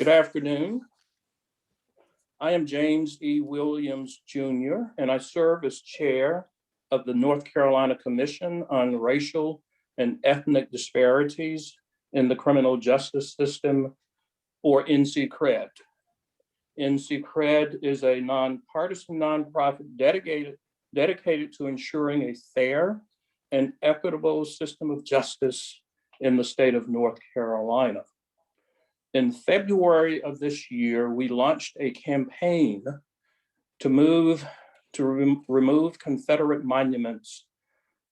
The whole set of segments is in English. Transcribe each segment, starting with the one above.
Good afternoon. I am James E. Williams, Jr., and I serve as chair of the North Carolina Commission on Racial and Ethnic Disparities in the Criminal Justice System, or NCCRED. NCCRED is a nonpartisan nonprofit dedicated to ensuring a fair and equitable system of justice in the state of North Carolina. In February of this year, we launched a campaign to remove Confederate monuments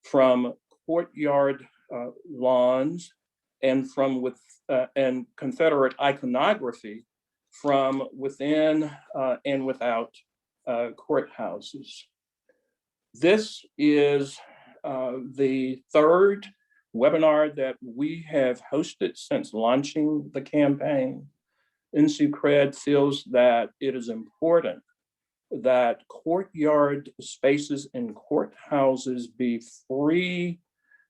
from courtyard lawns and and Confederate iconography from within and without courthouses. This is the third webinar that we have hosted since launching the campaign. NCCRED feels that it is important that courtyard spaces in courthouses be free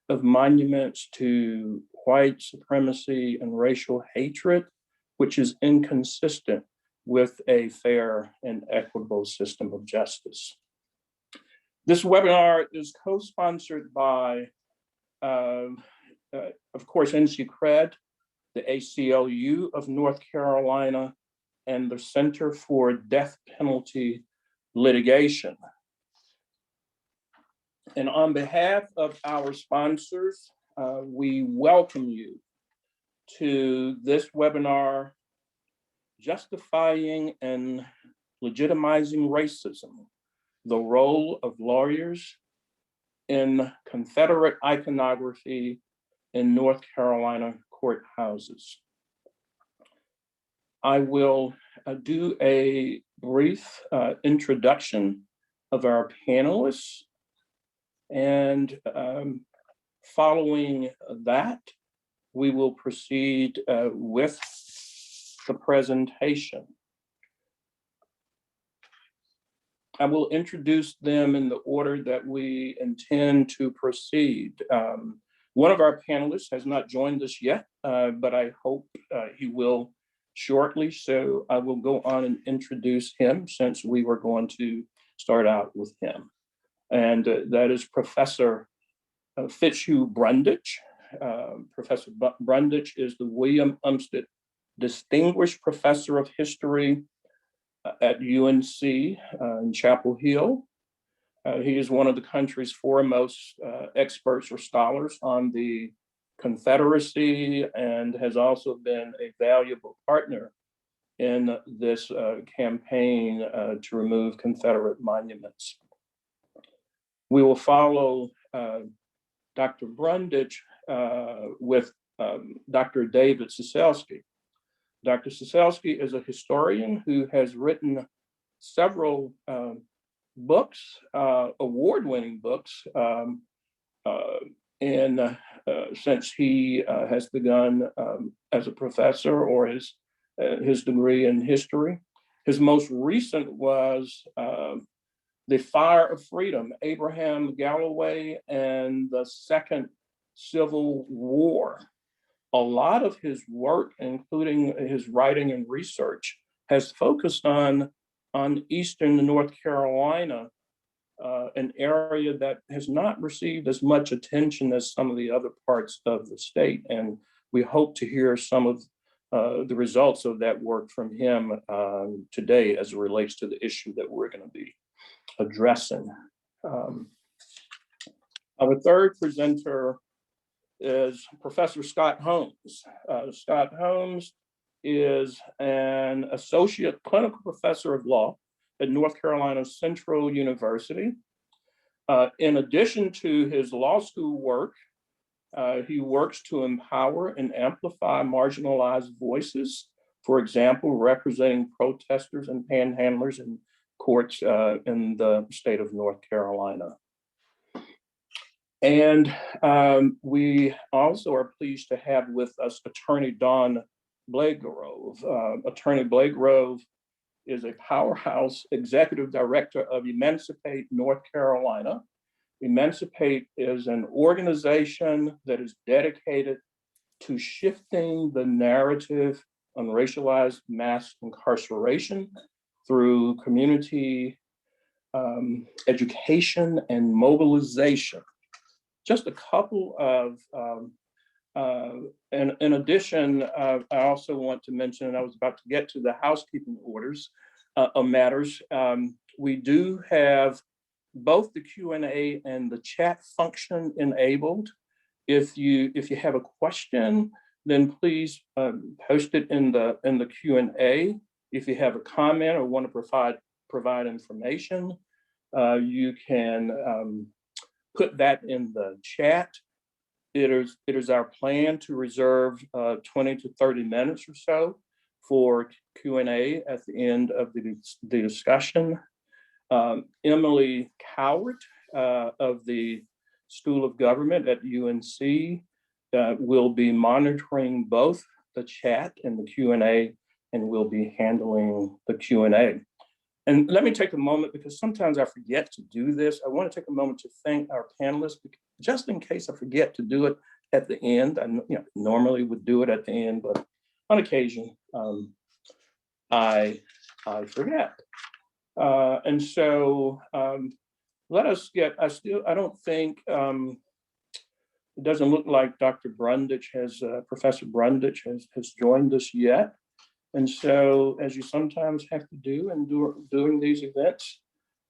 of monuments to white supremacy and racial hatred, which is inconsistent with a fair and equitable system of justice. This webinar is co-sponsored by of course, NCCRED, the ACLU of North Carolina, and the Center for Death Penalty Litigation. And on behalf of our sponsors, we welcome you to this webinar, Justifying and Legitimizing Racism, the Role of Lawyers in Confederate Iconography in North Carolina Courthouses. I will do a brief introduction of our panelists, and following that, we will proceed with the presentation. I will introduce them in the order that we intend to proceed. One of our panelists has not joined us yet, but I hope he will shortly. So I will go on and introduce him since we were going to start out with him. And that is Professor Fitzhugh Brundage. Professor Brundage is the William Umstead Distinguished Professor of History at UNC in Chapel Hill. He is one of the country's foremost experts or scholars on the Confederacy and has also been a valuable partner in this campaign to remove Confederate monuments. We will follow Dr. Brundage with Dr. David Ceselski. Dr. Cecelski is a historian who has written several books, award-winning books, since he has begun as a professor or his degree in history. His most recent was The Fire of Freedom, Abraham Galloway and the Second Civil War. A lot of his work, including his writing and research, has focused on Eastern North Carolina, an area that has not received as much attention as some of the other parts of the state. And we hope to hear some of the results of that work from him today as it relates to the issue that we're going to be addressing. Our third presenter is Professor Scott Holmes. Scott Holmes is an associate clinical professor of law at North Carolina Central University. In addition to his law school work, he works to empower and amplify marginalized voices, for example, representing protesters and panhandlers in courts in the state of North Carolina. And we also are pleased to have with us Attorney Don Blaygrove. Attorney Blagrove is a powerhouse executive director of Emancipate, North Carolina. Emancipate is an organization that is dedicated to shifting the narrative on racialized mass incarceration through community education and mobilization. Just a couple of, and in addition, I also want to mention, and I was about to get to the housekeeping orders matters. We do have both the Q&A and the chat function enabled. If you have a question, then please post it in the Q&A. If you have a comment or want to provide information, you can put that in the chat. It is our plan to reserve 20 to 30 minutes or so for Q&A at the end of the discussion. Emily Cowart of the School of Government at UNC will be monitoring both the chat and the Q&A, and will be handling the Q&A. And let me take a moment, because sometimes I forget to do this. I want to take a moment to thank our panelists, just in case I forget to do it at the end. I normally would do it at the end, but on occasion, I forget. And so let us get, I don't think, it doesn't look like Dr. Brundage Professor Brundage has joined us yet. And so, as you sometimes have to do in doing these events,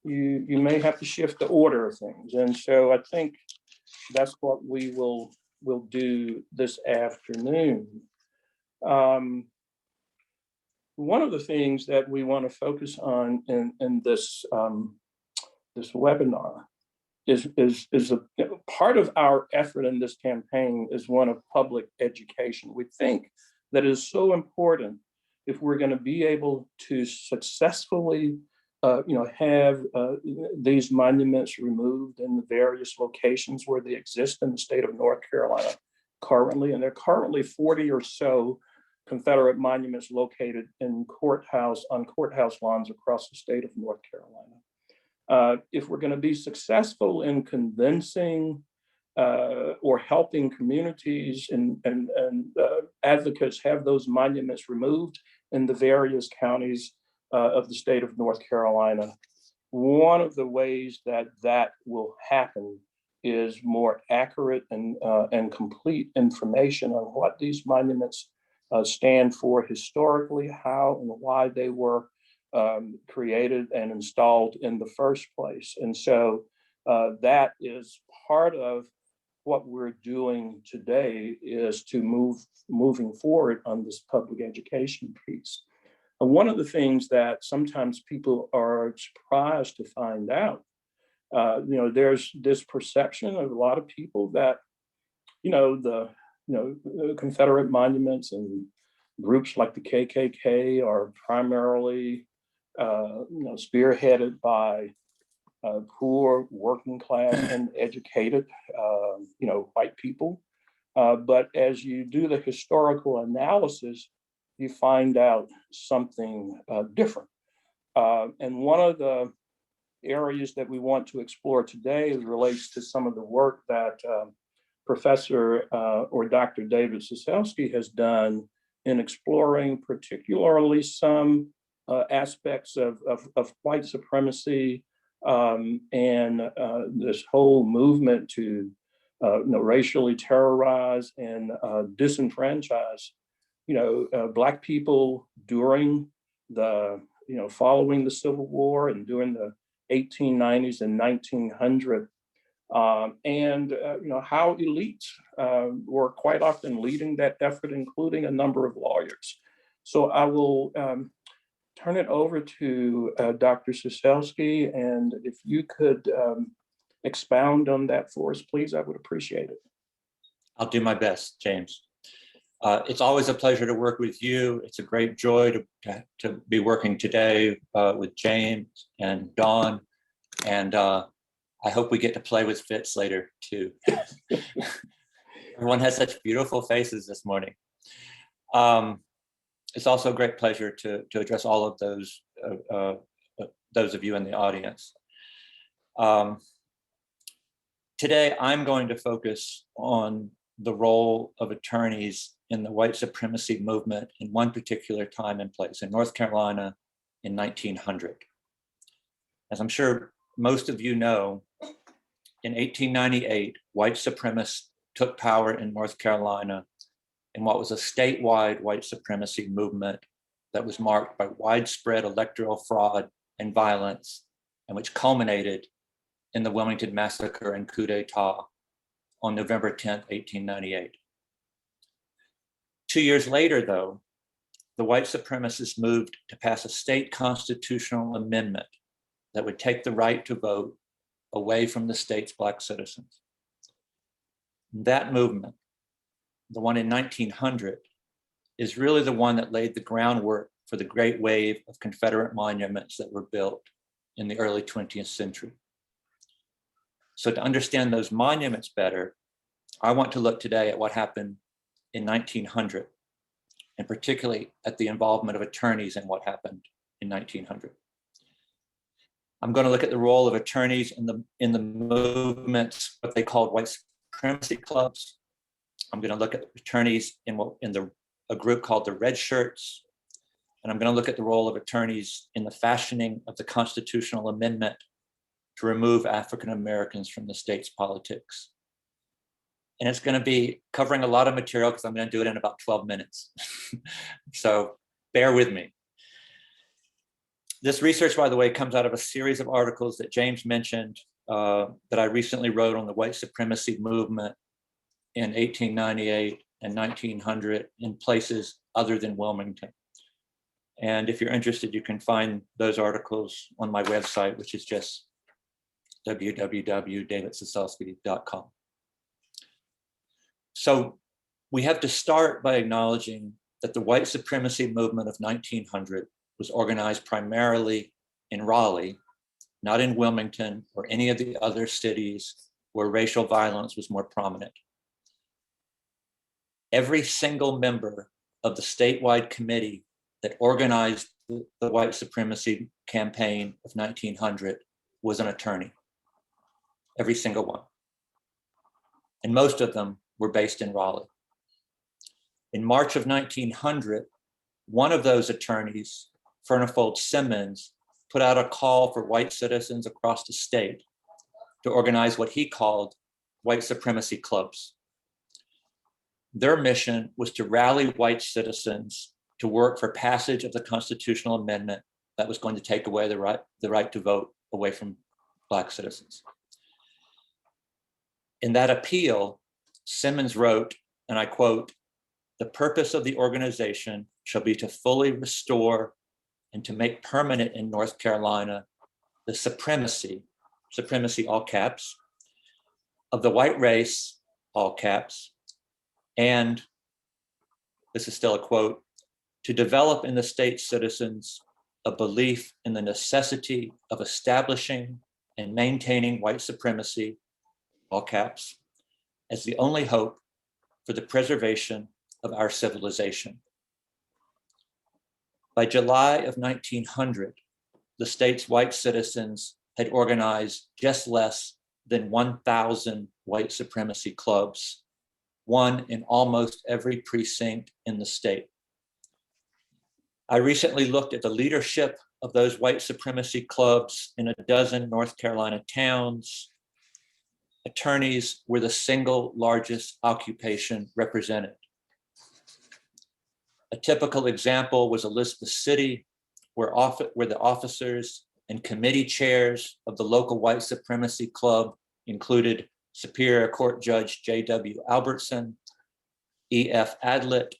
you may have to shift the order of things. And so I think that's what we will do this afternoon. One of the things that we want to focus on in this this webinar is a part of our effort in this campaign is one of public education. We think that it is so important if we're going to be able to successfully have these monuments removed in the various locations where they exist in the state of North Carolina currently. And there are currently 40 or so Confederate monuments located on courthouse lawns across the state of North Carolina. If we're going to be successful in convincing or helping communities and advocates have those monuments removed in the various counties of the state of North Carolina, one of the ways that will happen is more accurate and complete information on what these monuments stand for historically, how and why they were created and installed in the first place. And so that is part of what we're doing today, is to moving forward on this public education piece. And one of the things that sometimes people are surprised to find out, there's this perception of a lot of people that, the Confederate monuments and groups like the KKK are primarily, spearheaded by poor, working class, and educated, white people. But as you do the historical analysis, you find out something different. And one of the areas that we want to explore today relates to some of the work that Professor or Dr. David Ceselski has done in exploring particularly some aspects of white supremacy and this whole movement to racially terrorize and disenfranchise Black people during the following the Civil War and during the 1890s and 1900s. And how elites were quite often leading that effort, including a number of lawyers. So I will turn it over to Dr. Ceselski, and if you could expound on that for us, please, I would appreciate it. I'll do my best, James. It's always a pleasure to work with you. It's a great joy to be working today with James and Don, and I hope we get to play with Fitz later too. Everyone has such beautiful faces this morning. It's also a great pleasure to address all of those of you in the audience. Today, I'm going to focus on the role of attorneys in the white supremacy movement in one particular time and place in North Carolina in 1900. As I'm sure most of you know, in 1898, white supremacists took power in North Carolina in what was a statewide white supremacy movement that was marked by widespread electoral fraud and violence, and which culminated in the Wilmington Massacre and coup d'etat on November 10th, 1898. 2 years later, though, the white supremacists moved to pass a state constitutional amendment that would take the right to vote away from the state's Black citizens. That movement, the one in 1900, is really the one that laid the groundwork for the great wave of Confederate monuments that were built in the early 20th century. So to understand those monuments better, I want to look today at what happened in 1900, and particularly at the involvement of attorneys in what happened in 1900. I'm going to look at the role of attorneys in the movements, what they called white supremacy clubs. I'm going to look at attorneys in a group called the Red Shirts, and I'm going to look at the role of attorneys in the fashioning of the constitutional amendment to remove African Americans from the state's politics. And it's going to be covering a lot of material because I'm going to do it in about 12 minutes. So bear with me. This research, by the way, comes out of a series of articles that James mentioned that I recently wrote on the white supremacy movement in 1898 and 1900 in places other than Wilmington. And if you're interested, you can find those articles on my website, which is just www.davidceselski.com. So we have to start by acknowledging that the white supremacy movement of 1900 was organized primarily in Raleigh, not in Wilmington or any of the other cities where racial violence was more prominent. Every single member of the statewide committee that organized the white supremacy campaign of 1900 was an attorney. Every single one. And most of them were based in Raleigh. In March of 1900, one of those attorneys, Furnifold Simmons, put out a call for white citizens across the state to organize what he called white supremacy clubs. Their mission was to rally white citizens to work for passage of the constitutional amendment that was going to take away the right to vote away from Black citizens. In that appeal, Simmons wrote, and I quote, "The purpose of the organization shall be to fully restore and to make permanent in North Carolina the supremacy, all caps, of the white race, all caps, and," this is still a quote, "to develop in the state citizens a belief in the necessity of establishing and maintaining white supremacy, all caps, as the only hope for the preservation of our civilization." By July of 1900, the state's white citizens had organized just less than 1,000 white supremacy clubs, one in almost every precinct in the state. I recently looked at the leadership of those white supremacy clubs in a dozen North Carolina towns. Attorneys were the single largest occupation represented. A typical example was Elizabeth City, where the officers and committee chairs of the local white supremacy club included Superior Court Judge J.W. Albertson, E.F. Adlett,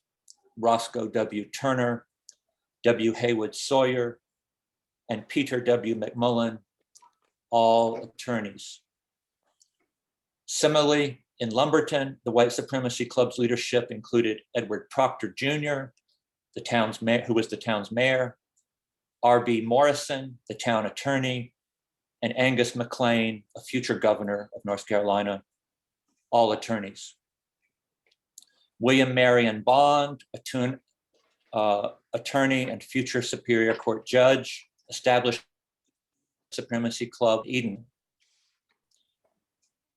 Roscoe W. Turner, W. Haywood Sawyer, and Peter W. McMullen, all attorneys. Similarly, in Lumberton, the white supremacy club's leadership included Edward Proctor Jr., who was the town's mayor, R.B. Morrison, the town attorney, and Angus McLean, a future governor of North Carolina, all attorneys. William Marion Bond, attorney and future Superior Court judge, established Supremacy Club Eden.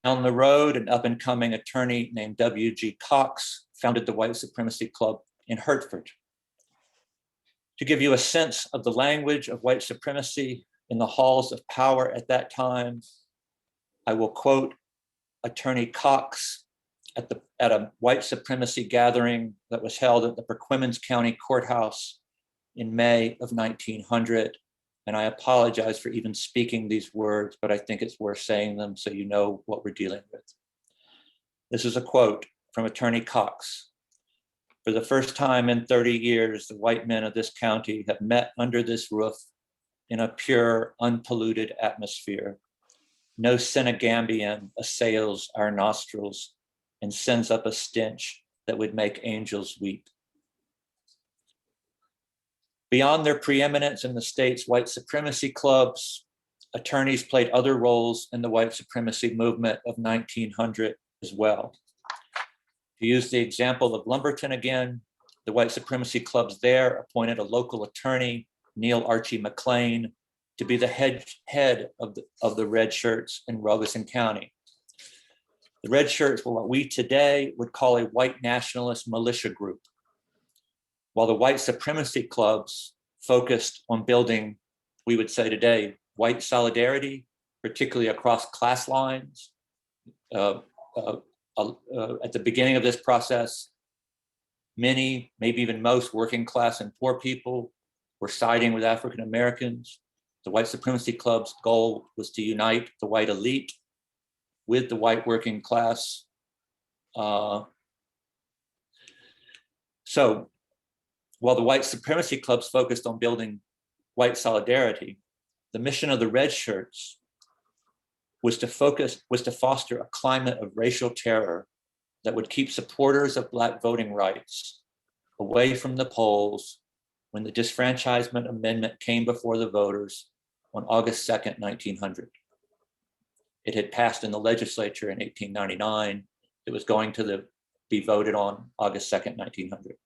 Down the road, an up-and-coming attorney named W.G. Cox founded the White Supremacy Club in Hertford. To give you a sense of the language of white supremacy in the halls of power at that time, I will quote Attorney Cox at a white supremacy gathering that was held at the Perquimans County Courthouse in May of 1900. And I apologize for even speaking these words, but I think it's worth saying them so you know what we're dealing with. This is a quote from Attorney Cox. For the first time in 30 years, the white men of this county have met under this roof in a pure, unpolluted atmosphere. No Senegambian assails our nostrils and sends up a stench that would make angels weep. Beyond their preeminence in the state's white supremacy clubs, attorneys played other roles in the white supremacy movement of 1900 as well. To use the example of Lumberton again, the white supremacy clubs there appointed a local attorney, Neil Archie McLean, to be the head of the red shirts in Robeson County. The red shirts were what we today would call a white nationalist militia group, while the white supremacy clubs focused on building, we would say today, white solidarity, particularly across class lines. At the beginning of this process, many, maybe even most working class and poor people were siding with African Americans. The white supremacy club's goal was to unite the white elite with the white working class. So while the white supremacy clubs focused on building white solidarity, the mission of the red shirts was to foster a climate of racial terror that would keep supporters of Black voting rights away from the polls when the Disfranchisement Amendment came before the voters on August 2nd, 1900. It had passed in the legislature in 1899. It was going to be voted on August 2nd, 1900.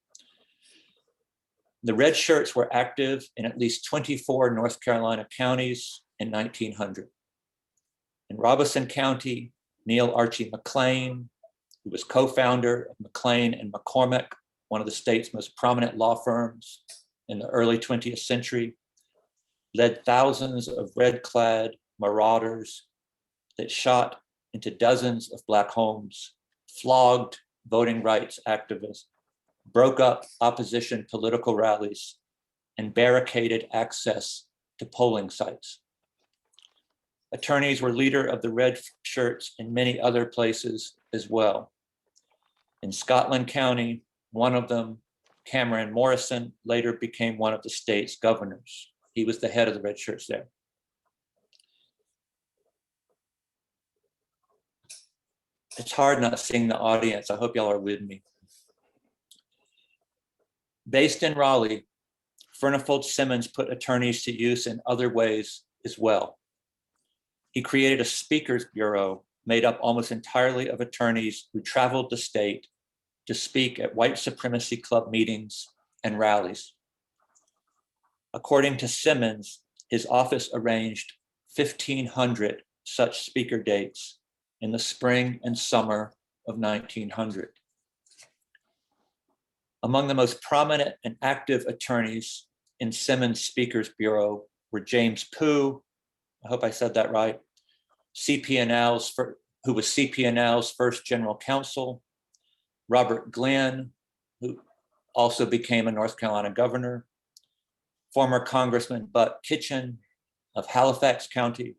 The red shirts were active in at least 24 North Carolina counties in 1900. In Robeson County, Neil Archie McLean, who was co-founder of McLean and McCormick, one of the state's most prominent law firms in the early 20th century, led thousands of red-clad marauders that shot into dozens of Black homes, flogged voting rights activists, broke up opposition political rallies, and barricaded access to polling sites. Attorneys were leader of the red shirts in many other places as well. In Scotland County, one of them, Cameron Morrison, later became one of the state's governors. He was the head of the red shirts there. It's hard not seeing the audience. I hope y'all are with me. Based in Raleigh, Furnifold Simmons put attorneys to use in other ways as well. He created a speakers bureau made up almost entirely of attorneys who traveled the state to speak at white supremacy club meetings and rallies. According to Simmons, his office arranged 1,500 such speaker dates in the spring and summer of 1900. Among the most prominent and active attorneys in Simmons' Speakers Bureau were James Pugh, I hope I said that right, who was CP&L's first general counsel, Robert Glenn, who also became a North Carolina governor, former Congressman Butt Kitchen of Halifax County,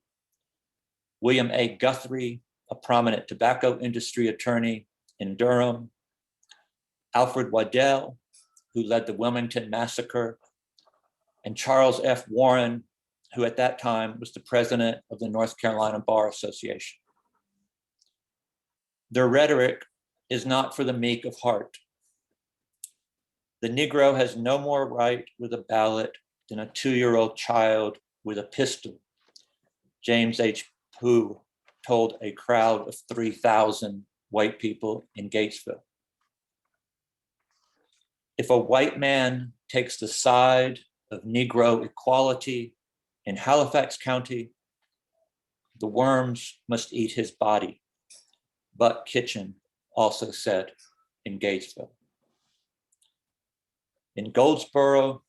William A. Guthrie, a prominent tobacco industry attorney in Durham, Alfred Waddell, who led the Wilmington Massacre, and Charles F. Warren, who at that time was the president of the North Carolina Bar Association. Their rhetoric is not for the meek of heart. The Negro has no more right with a ballot than a 2-year-old child with a pistol, James H. Pugh told a crowd of 3,000 white people in Gatesville. If a white man takes the side of Negro equality in Halifax County, the worms must eat his body. Buck Kitchen also said in Gatesville. In Goldsboro,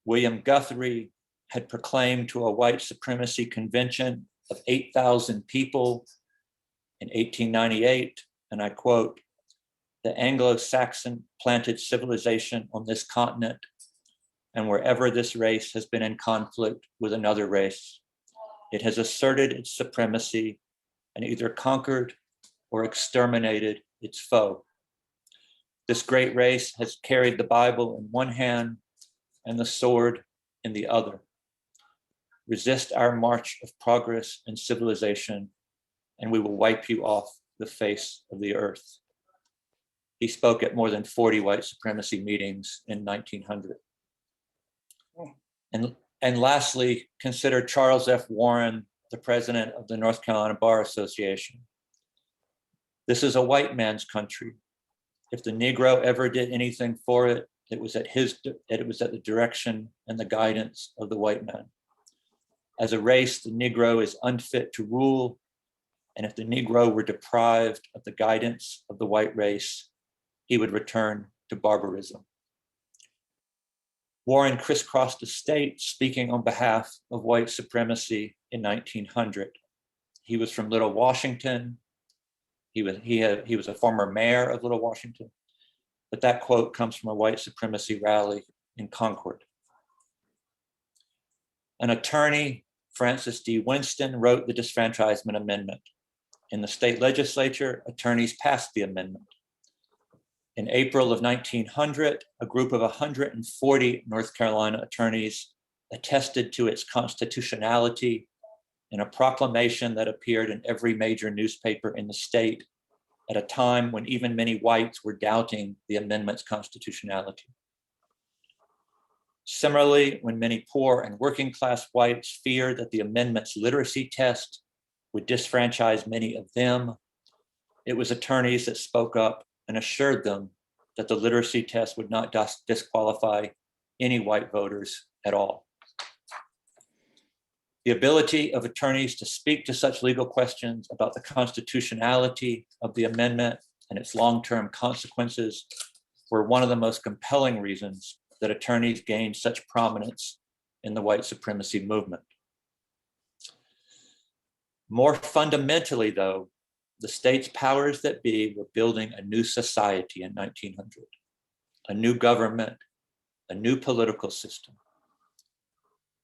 William Guthrie had proclaimed to a white supremacy convention of 8,000 people in 1898, and I quote, "The Anglo-Saxon planted civilization on this continent, and wherever this race has been in conflict with another race, it has asserted its supremacy and either conquered or exterminated its foe. This great race has carried the Bible in one hand and the sword in the other. Resist our march of progress and civilization, and we will wipe you off the face of the earth." He spoke at more than 40 white supremacy meetings in 1900. And lastly, consider Charles F. Warren, the president of the North Carolina Bar Association. This is a white man's country. If the Negro ever did anything for it, it was at the direction and the guidance of the white man. As a race, the Negro is unfit to rule, and if the Negro were deprived of the guidance of the white race, he would return to barbarism. Warren crisscrossed the state speaking on behalf of white supremacy in 1900. He was from Little Washington. He was a former mayor of Little Washington, but that quote comes from a white supremacy rally in Concord. An attorney, Francis D. Winston, wrote the Disfranchisement Amendment. In the state legislature, attorneys passed the amendment. In April of 1900, a group of 140 North Carolina attorneys attested to its constitutionality in a proclamation that appeared in every major newspaper in the state at a time when even many whites were doubting the amendment's constitutionality. Similarly, when many poor and working class whites feared that the amendment's literacy test would disfranchise many of them, it was attorneys that spoke up and assured them that the literacy test would not disqualify any white voters at all. The ability of attorneys to speak to such legal questions about the constitutionality of the amendment and its long-term consequences were one of the most compelling reasons that attorneys gained such prominence in the white supremacy movement. More fundamentally, though, the state's powers that be were building a new society in 1900, a new government, a new political system.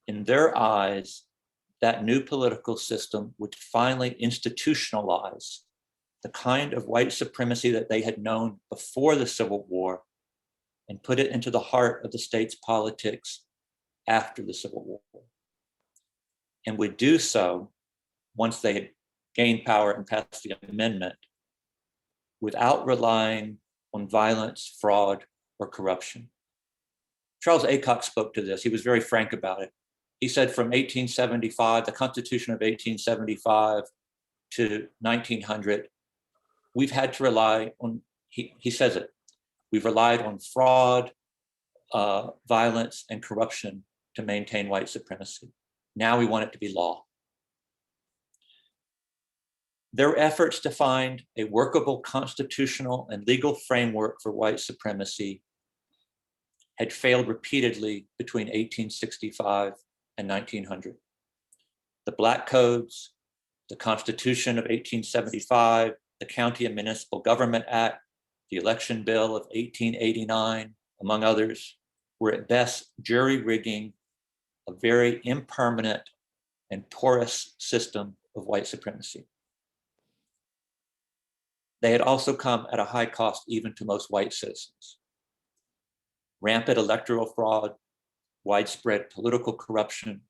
In their eyes, that new political system would finally institutionalize the kind of white supremacy that they had known before the Civil War and put it into the heart of the state's politics after the Civil War, and would do so once they had gained power and passed the amendment without relying on violence, fraud, or corruption. Charles Aycock spoke to this. He was very frank about it. He said from 1875, the Constitution of 1875 to 1900, we've had to rely on, he says it, we've relied on fraud, violence, and corruption to maintain white supremacy. Now we want it to be law. Their efforts to find a workable constitutional and legal framework for white supremacy had failed repeatedly between 1865 and 1900. The Black Codes, the Constitution of 1875, the County and Municipal Government Act, the Election Bill of 1889, among others, were at best jury rigging a very impermanent and porous system of white supremacy. They had also come at a high cost even to most white citizens. Rampant electoral fraud, widespread political corruption,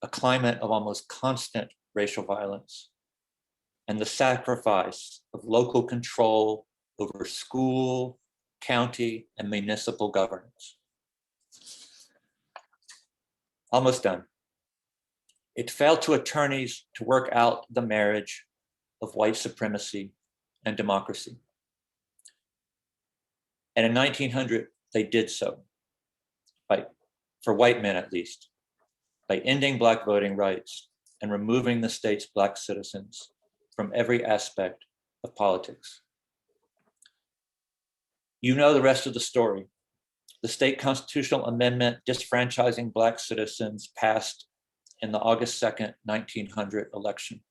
a climate of almost constant racial violence, and the sacrifice of local control over school, county, and municipal governance. Almost done. It fell to attorneys to work out the marriage of white supremacy and democracy. And in 1900, they did so, for white men at least, by ending Black voting rights and removing the state's Black citizens from every aspect of politics. You know the rest of the story. The state constitutional amendment disfranchising Black citizens passed in the August 2nd, 1900 election.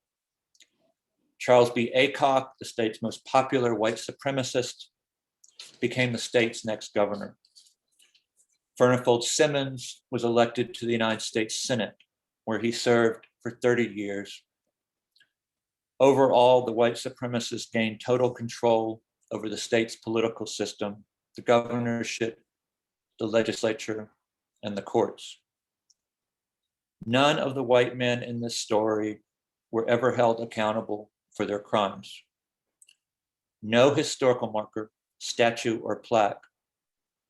Charles B. Aycock, the state's most popular white supremacist, became the state's next governor. Furnifold Simmons was elected to the United States Senate, where he served for 30 years. Overall, the white supremacists gained total control over the state's political system, the governorship, the legislature, and the courts. None of the white men in this story were ever held accountable for their crimes. No historical marker, statue, or plaque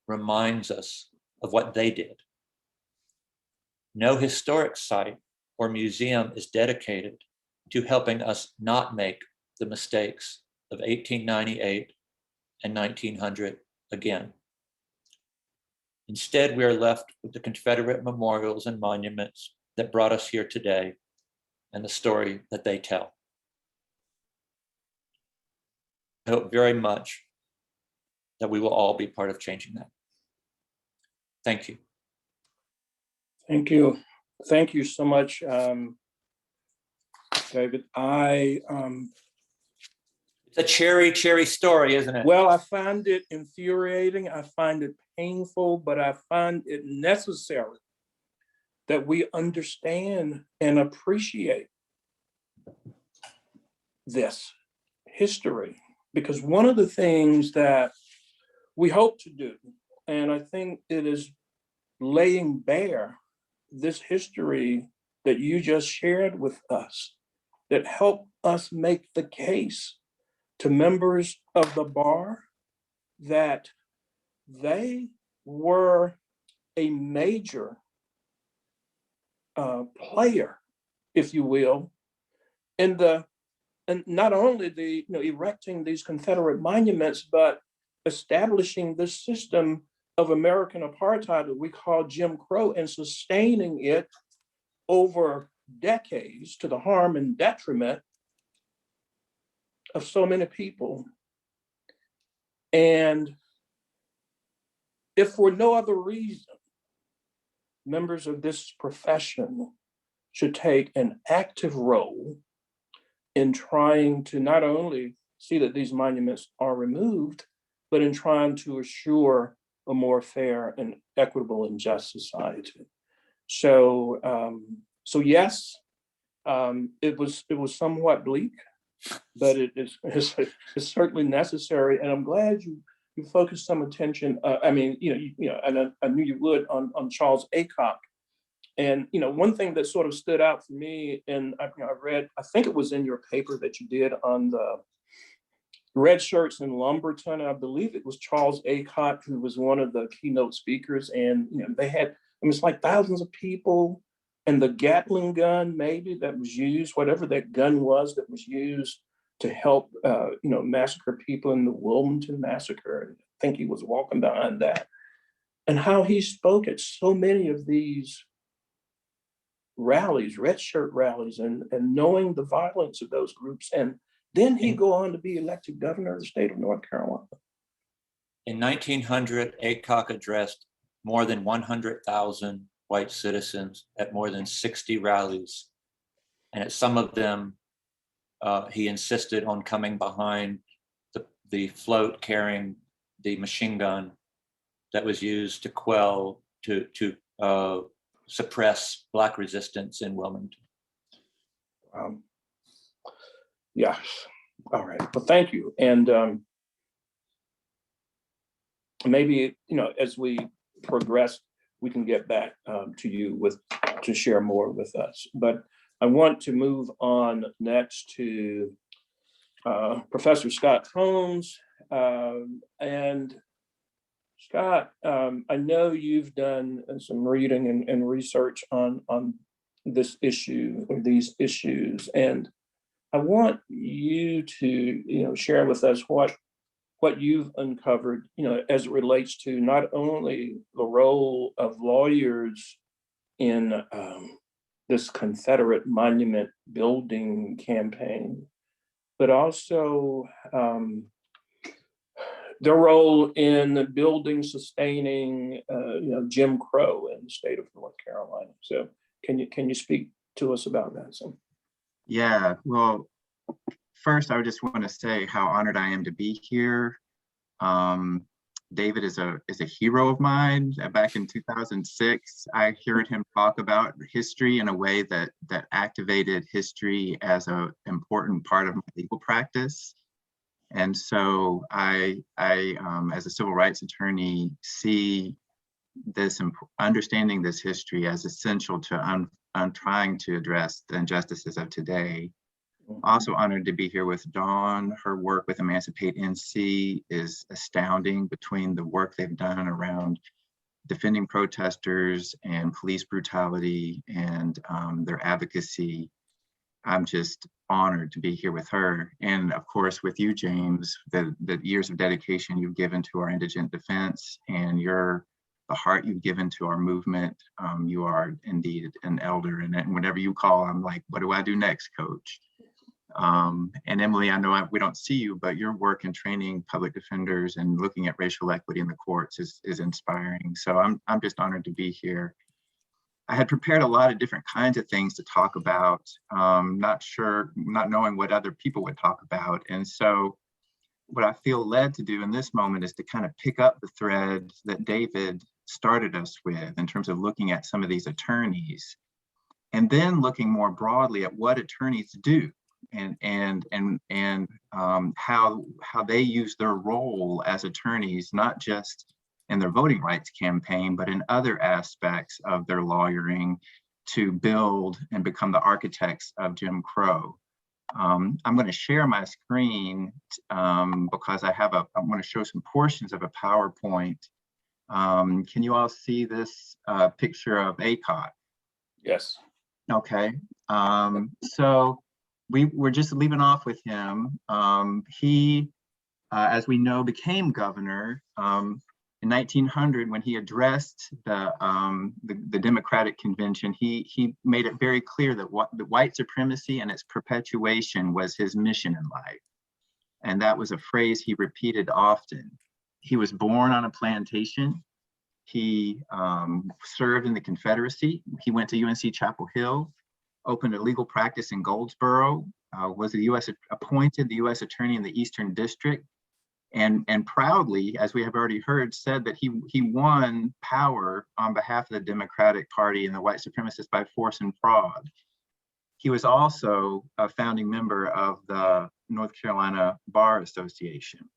reminds us of what they did. No historic site or museum is dedicated to helping us not make the mistakes of 1898 and 1900 again. Instead, we are left with the Confederate memorials and monuments that brought us here today and the story that they tell. I hope very much that we will all be part of changing that. Thank you. Thank you. Thank you so much, David. It's a cherry story, isn't it? Well, I find it infuriating. I find it painful, but I find it necessary that we understand and appreciate this history. Because one of the things that we hope to do, and I think it is laying bare this history that you just shared with us, that help us make the case to members of the bar that they were a major player, if you will, in the, and not only the, erecting these Confederate monuments, but establishing this system of American apartheid that we call Jim Crow and sustaining it over decades to the harm and detriment of so many people. And if for no other reason, members of this profession should take an active role in trying to not only see that these monuments are removed, but in trying to assure a more fair and equitable and just society. So, yes, it was somewhat bleak, but it's certainly necessary. And I'm glad you focused some attention. And I knew you would on Charles Aycock. And one thing that sort of stood out for me, and I read, I think it was in your paper that you did on the red shirts in Lumberton. I believe it was Charles Aycock who was one of the keynote speakers, and they had, it's like thousands of people, and the Gatling gun maybe that was used, whatever that gun was that was used to help massacre people in the Wilmington massacre. I think he was walking behind that, and how he spoke at so many of these rallies, red shirt rallies, and knowing the violence of those groups. And then he'd go on to be elected governor of the state of North Carolina. In 1900, Aycock addressed more than 100,000 white citizens at more than 60 rallies. And at some of them, he insisted on coming behind the float carrying the machine gun that was used to quell, to suppress Black resistance in Wilmington. Yes. All right. Well, thank you. And maybe, as we progress, we can get back to you to share more with us. But I want to move on next to Professor Scott Holmes. And Scott, I know you've done some reading and research on this issue or these issues, and I want you to share with us what you've uncovered as it relates to not only the role of lawyers in this Confederate monument building campaign, but also their role in building, sustaining, Jim Crow in the state of North Carolina. So can you speak to us about that? So. Yeah, well, first, I just want to say how honored I am to be here. David is a hero of mine. Back in 2006, I heard him talk about history in a way that activated history as an important part of my legal practice. And so I as a civil rights attorney, see this understanding this history as essential to trying to address the injustices of today. Also honored to be here with Dawn. Her work with Emancipate NC is astounding, between the work they've done around defending protesters and police brutality and their advocacy. I'm just honored to be here with her. And of course, with you, James, the years of dedication you've given to our indigent defense and the heart you've given to our movement. You are indeed an elder. And whenever you call, I'm like, what do I do next, Coach? And Emily, I know we don't see you, but your work in training public defenders and looking at racial equity in the courts is inspiring. So I'm just honored to be here. I had prepared a lot of different kinds of things to talk about, not knowing what other people would talk about. And so what I feel led to do in this moment is to kind of pick up the thread that David started us with in terms of looking at some of these attorneys, and then looking more broadly at what attorneys do and how they use their role as attorneys, not just in their voting rights campaign, but in other aspects of their lawyering to build and become the architects of Jim Crow. I'm going to share my screen because I want to show some portions of a PowerPoint. Can you all see this picture of ACOT? Yes. Okay. So we're just leaving off with him. He, as we know, became governor in 1900 when he addressed the Democratic Convention. He made it very clear that the white supremacy and its perpetuation was his mission in life. And that was a phrase he repeated often. He was born on a plantation. He served in the Confederacy. He went to UNC Chapel Hill, opened a legal practice in Goldsboro, was appointed the U.S. Attorney in the Eastern District, and proudly, as we have already heard, said that he won power on behalf of the Democratic Party and the white supremacists by force and fraud. He was also a founding member of the North Carolina Bar Association.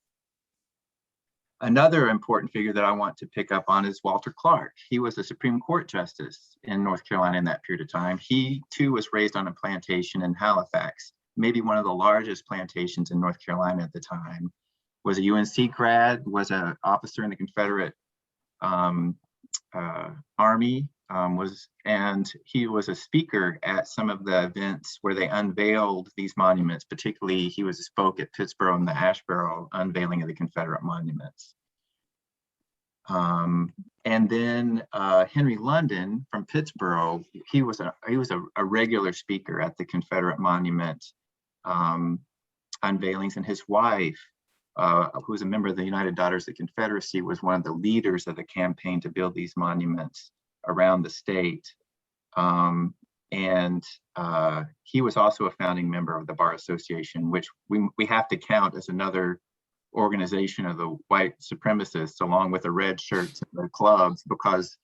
Another important figure that I want to pick up on is Walter Clark. He was a Supreme Court justice in North Carolina in that period of time. He too was raised on a plantation in Halifax, maybe one of the largest plantations in North Carolina at the time. Was a UNC grad, was an officer in the Confederate Army, and he was a speaker at some of the events where they unveiled these monuments. Particularly, he spoke at Pittsburgh and the Ash Barrel unveiling of the Confederate monuments. And then Henry London from Pittsburgh, he was a regular speaker at the Confederate monument unveilings, and his wife, who was a member of the United Daughters of the Confederacy, was one of the leaders of the campaign to build these monuments around the state. And he was also a founding member of the Bar Association, which we have to count as another organization of the white supremacists, along with the red shirts and the clubs, because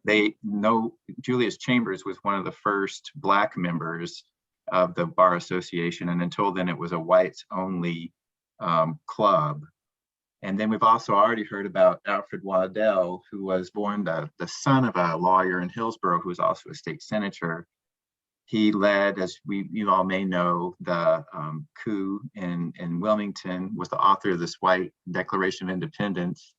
they know Julius Chambers was one of the first Black members of the Bar Association. And until then, it was a whites only club. And then we've also already heard about Alfred Waddell, who was born the son of a lawyer in Hillsborough, who was also a state senator. He led, as you all may know, the coup in Wilmington, was the author of this white Declaration of Independence,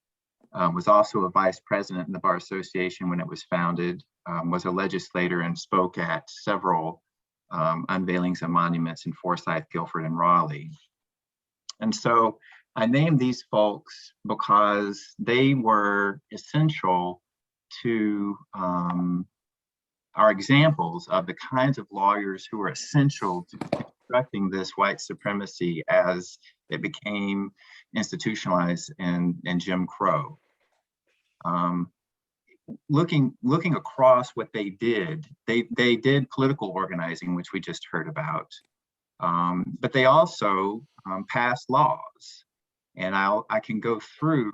was also a vice president in the Bar Association when it was founded, was a legislator and spoke at several unveilings of monuments in Forsyth, Guilford, and Raleigh. And so I named these folks because they were essential to our examples of the kinds of lawyers who are essential to deconstructing this white supremacy as it became institutionalized in Jim Crow. Looking across what they did political organizing, which we just heard about, but they also passed laws. And I can go through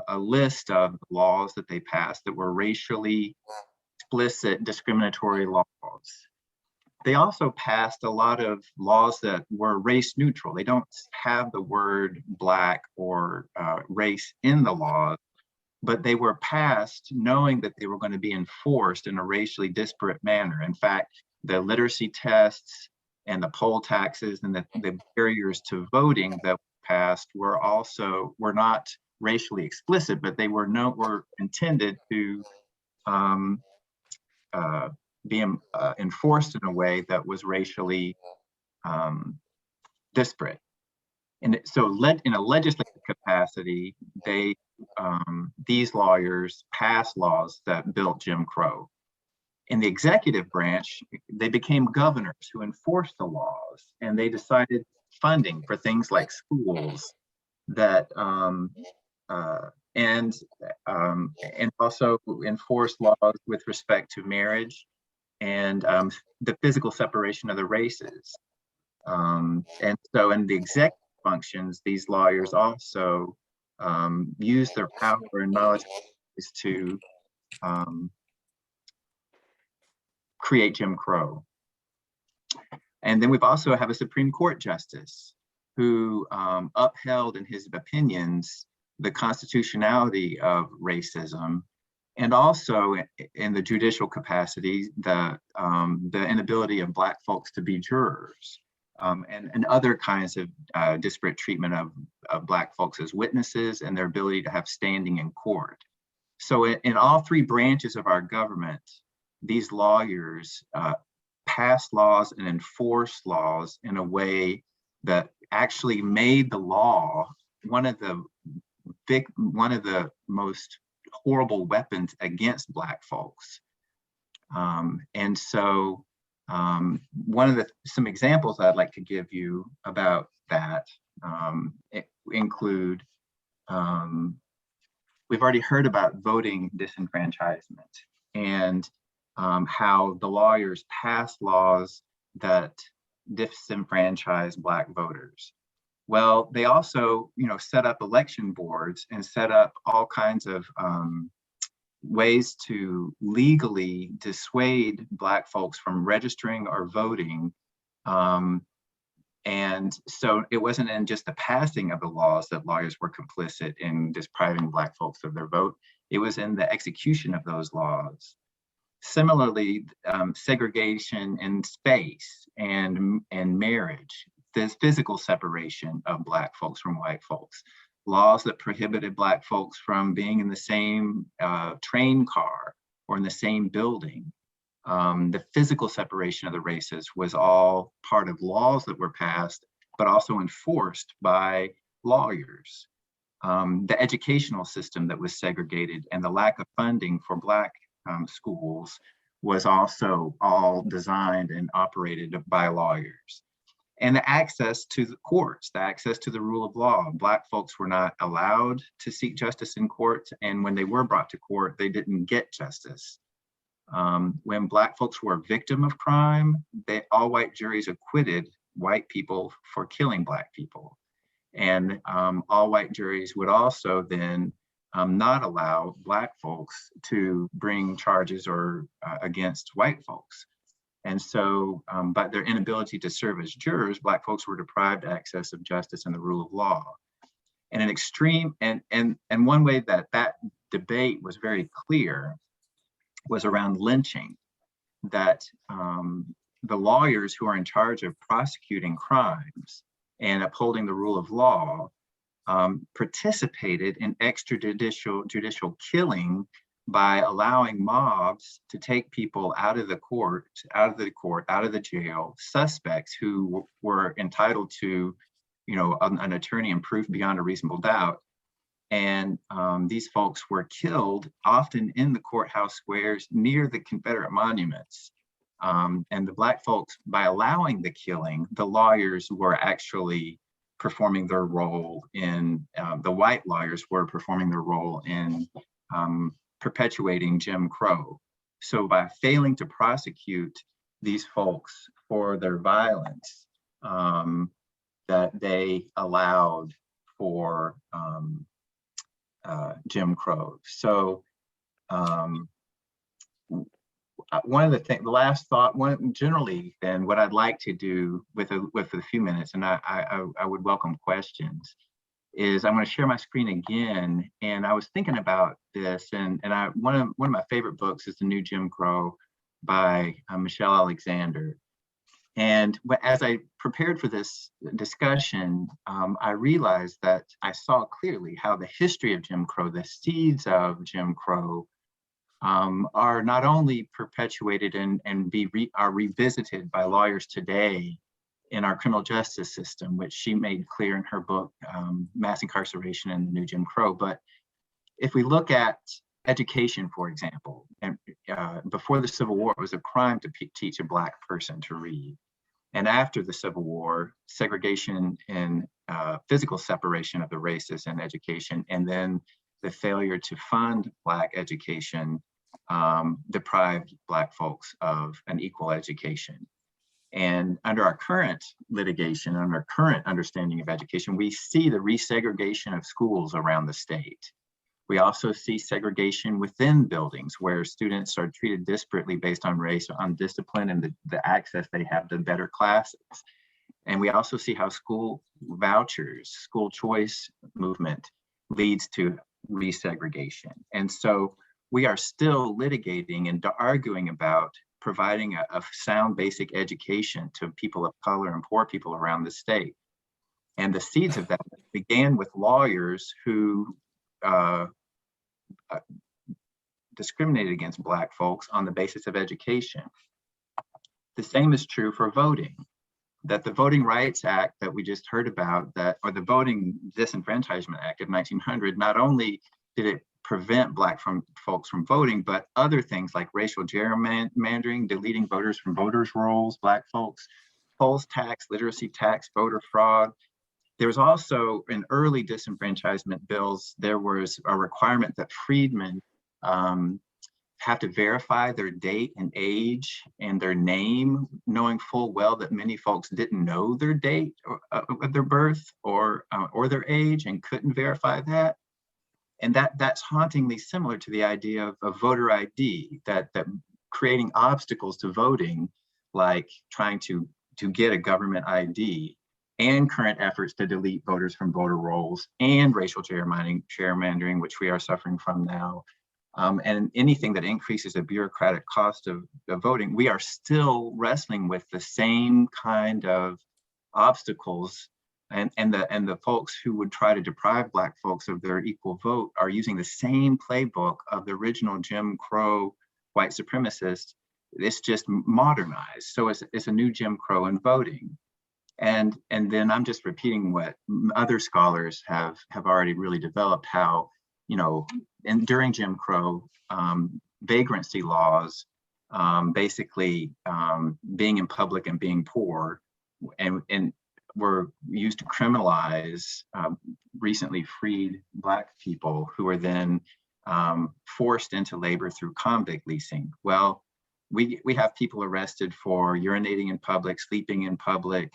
a list of laws that they passed that were racially explicit discriminatory laws. They also passed a lot of laws that were race neutral. They don't have the word Black or race in the laws, but they were passed knowing that they were going to be enforced in a racially disparate manner. In fact, the literacy tests and the poll taxes and the barriers to voting that passed were not racially explicit, but they were intended to be enforced in a way that was racially disparate. And so in a legislative capacity, these lawyers passed laws that built Jim Crow. In the executive branch, they became governors who enforced the laws, and they decided funding for things like schools that and also enforced laws with respect to marriage and the physical separation of the races. And so in the executive functions, these lawyers also use their power and knowledge to create Jim Crow. And then we've also have a Supreme Court justice who upheld in his opinions the constitutionality of racism, and also in the judicial capacity, the inability of Black folks to be jurors, and other kinds of disparate treatment of Black folks as witnesses and their ability to have standing in court. So in all three branches of our government, these lawyers passed laws and enforced laws in a way that actually made the law one of the most horrible weapons against Black folks. And so some examples I'd like to give you about that include, we've already heard about voting disenfranchisement and how the lawyers passed laws that disenfranchise Black voters. Well, they also, set up election boards and set up all kinds of ways to legally dissuade Black folks from registering or voting. And so it wasn't in just the passing of the laws that lawyers were complicit in depriving Black folks of their vote. It was in the execution of those laws. Similarly, segregation in space and marriage, the physical separation of Black folks from white folks, laws that prohibited Black folks from being in the same train car or in the same building. The physical separation of the races was all part of laws that were passed, but also enforced by lawyers. The educational system that was segregated and the lack of funding for Black schools was also all designed and operated by lawyers. And the access to the courts, the access to the rule of law. Black folks were not allowed to seek justice in court, and when they were brought to court, they didn't get justice. When Black folks were a victim of crime, all white juries acquitted white people for killing Black people. And all white juries would also then not allow Black folks to bring charges or against white folks. And so, by their inability to serve as jurors, Black folks were deprived access of justice and the rule of law. And an extreme, and one way that debate was very clear was around lynching, that the lawyers who are in charge of prosecuting crimes and upholding the rule of law participated in extrajudicial killing by allowing mobs to take people out of the jail, suspects who were entitled to, an attorney and proof beyond a reasonable doubt. And these folks were killed often in the courthouse squares near the Confederate monuments. And the Black folks, by allowing the killing, the lawyers were actually performing their role in, the white lawyers were performing their role in perpetuating Jim Crow. So by failing to prosecute these folks for their violence, that they allowed for Jim Crow. So one of the things, the last thought, generally, then what I'd like to do with a few minutes, and I would welcome questions, is I'm going to share my screen again. And I was thinking about this, and one of my favorite books is The New Jim Crow by Michelle Alexander. And as I prepared for this discussion, I realized that I saw clearly how the history of Jim Crow, the seeds of Jim Crow, are not only perpetuated and are revisited by lawyers today in our criminal justice system, which she made clear in her book, Mass Incarceration and the New Jim Crow. But if we look at education, for example, and before the Civil War, it was a crime to teach a Black person to read. And after the Civil War, segregation and physical separation of the races in education, and then the failure to fund Black education deprived Black folks of an equal education. And under our current litigation, under our current understanding of education, we see the resegregation of schools around the state. We also see segregation within buildings where students are treated disparately based on race, on discipline, and the access they have to better classes. And we also see how school vouchers, school choice movement leads to resegregation. And so we are still litigating and arguing about providing a sound basic education to people of color and poor people around the state. And the seeds of that began with lawyers who discriminated against Black folks on the basis of education. The same is true for voting, that the Voting Rights Act that we just heard about, or the Voting Disenfranchisement Act of 1900, not only did it prevent Black folks from voting, but other things like racial gerrymandering, deleting voters from voters' rolls, Black folks, polls tax, literacy tax, voter fraud. There was also in early disenfranchisement bills, there was a requirement that freedmen have to verify their date and age and their name, knowing full well that many folks didn't know their date of their birth or their age and couldn't verify that. And that's hauntingly similar to the idea of voter ID, that creating obstacles to voting, like trying to get a government ID, and current efforts to delete voters from voter rolls, and racial gerrymandering, which we are suffering from now, and anything that increases the bureaucratic cost of voting. We are still wrestling with the same kind of obstacles, and the folks who would try to deprive Black folks of their equal vote are using the same playbook of the original Jim Crow white supremacists. It's just modernized. So it's a new Jim Crow in voting. And then I'm just repeating what other scholars have already really developed, how, and during Jim Crow, vagrancy laws, basically being in public and being poor, and were used to criminalize recently freed Black people who were then forced into labor through convict leasing. Well, we have people arrested for urinating in public, sleeping in public,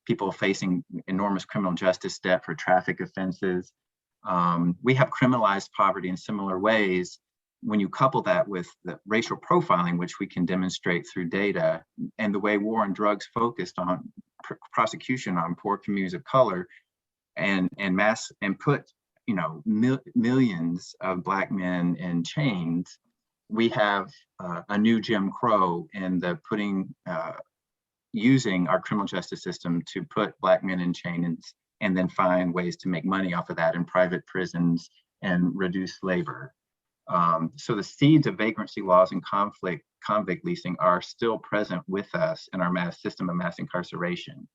people facing enormous criminal justice debt for traffic offenses. We have criminalized poverty in similar ways. When you couple that with the racial profiling, which we can demonstrate through data, and the way war on drugs focused on prosecution on poor communities of color, and put millions of Black men in chains, we have a new Jim Crow in the using our criminal justice system to put Black men in chains and then find ways to make money off of that in private prisons and reduce labor. So the seeds of vagrancy laws and convict leasing are still present with us in our system of mass incarceration.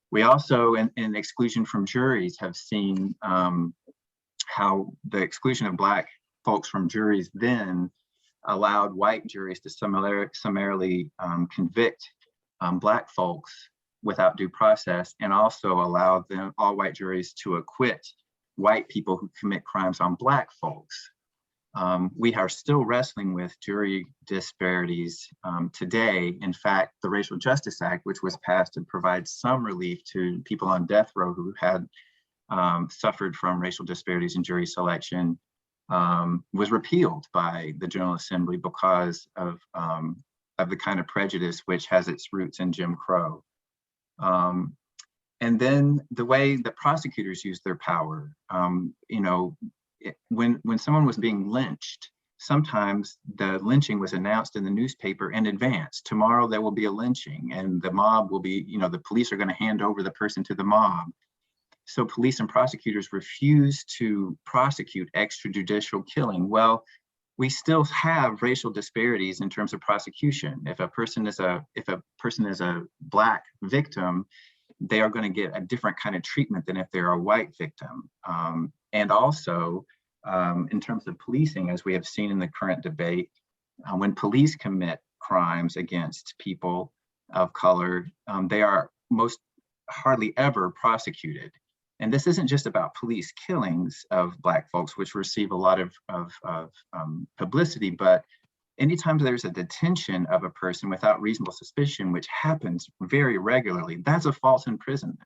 We also, in exclusion from juries, have seen how the exclusion of Black folks from juries then allowed white juries to summarily convict Black folks without due process, and also allowed all white juries to acquit white people who commit crimes on Black folks. We are still wrestling with jury disparities today. In fact, the Racial Justice Act, which was passed to provide some relief to people on death row who had suffered from racial disparities in jury selection, was repealed by the General Assembly because of the kind of prejudice which has its roots in Jim Crow. And then the way that prosecutors use their power, when someone was being lynched, sometimes the lynching was announced in the newspaper in advance. Tomorrow there will be a lynching, and the mob will be, the police are going to hand over the person to the mob. So police and prosecutors refuse to prosecute extrajudicial killing. Well, we still have racial disparities in terms of prosecution. If a person is a Black victim, they are going to get a different kind of treatment than if they're a white victim. And also, in terms of policing, as we have seen in the current debate, when police commit crimes against people of color, they are most hardly ever prosecuted. And this isn't just about police killings of Black folks, which receive a lot of publicity, but anytime there's a detention of a person without reasonable suspicion, which happens very regularly, that's a false imprisonment.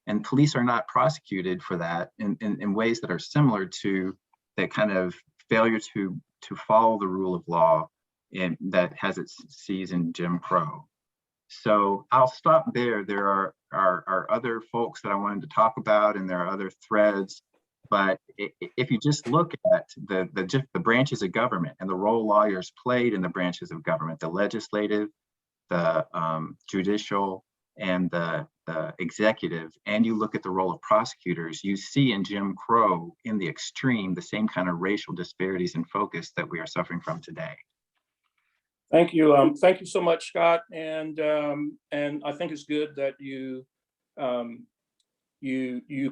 And police are not prosecuted for that in ways that are similar to that kind of failure to follow the rule of law that has its seeds in Jim Crow. So I'll stop there. There are other folks that I wanted to talk about, and there are other threads. But if you just look at the branches of government and the role lawyers played in the branches of government, the legislative, the judicial, and the executive, and you look at the role of prosecutors, you see in Jim Crow, in the extreme, the same kind of racial disparities and focus that we are suffering from today. Thank you. Thank you so much, Scott. And I think it's good that you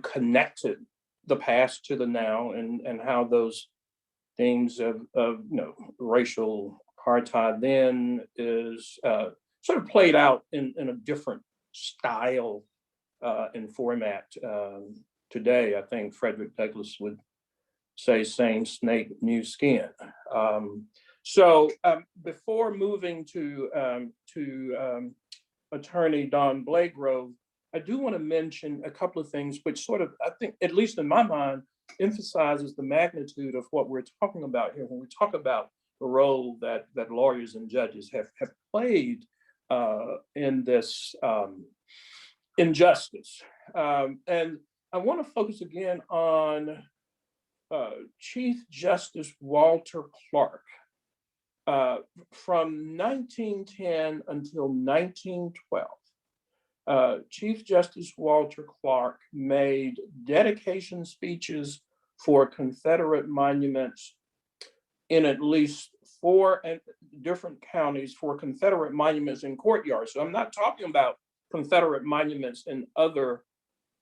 connected the past to the now, and how those themes of racial apartheid then is sort of played out in a different style and format today. I think Frederick Douglass would say, "Same snake, new skin." So before moving to Attorney Don Blaygrove, I do want to mention a couple of things which sort of, I think, at least in my mind, emphasizes the magnitude of what we're talking about here when we talk about the role that lawyers and judges have played in this injustice. And I want to focus again on Chief Justice Walter Clark. From 1910 until 1912, Chief Justice Walter Clark made dedication speeches for Confederate monuments in at least 4 different counties for Confederate monuments in courtyards. So I'm not talking about Confederate monuments in other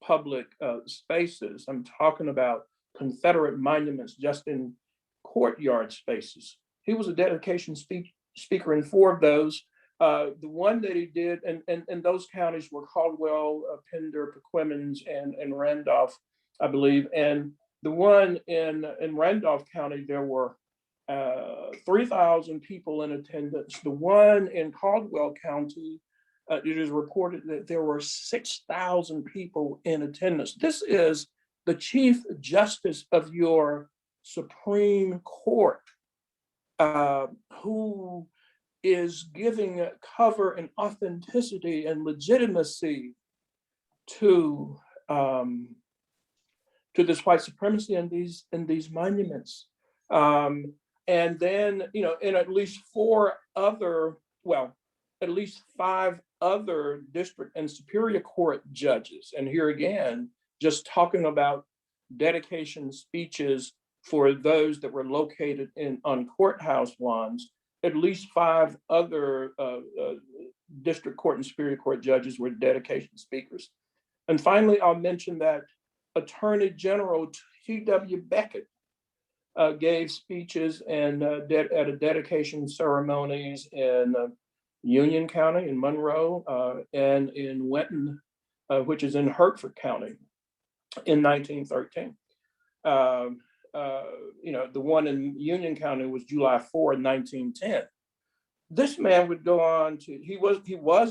public spaces. I'm talking about Confederate monuments just in courtyard spaces. He was a dedication speaker in 4 of those. The one that he did, and those counties were Caldwell, Pender, Paquemmons, and Randolph, I believe. And the one in Randolph County, there were 3,000 people in attendance. The one in Caldwell County, it is reported that there were 6,000 people in attendance. This is the Chief Justice of your Supreme Court, who is giving cover and authenticity and legitimacy to this white supremacy and these monuments. And then, in at least 5 other district and superior court judges. And here again, just talking about dedication speeches for those that were located on courthouse lawns, at least 5 other district court and superior court judges were dedication speakers. And finally, I'll mention that Attorney General T.W. Beckett gave speeches and at a dedication ceremonies in Union County, in Monroe, and in Wenton, which is in Hertford County, in 1913. The one in Union County was July 4, 1910. This man would go on to, he was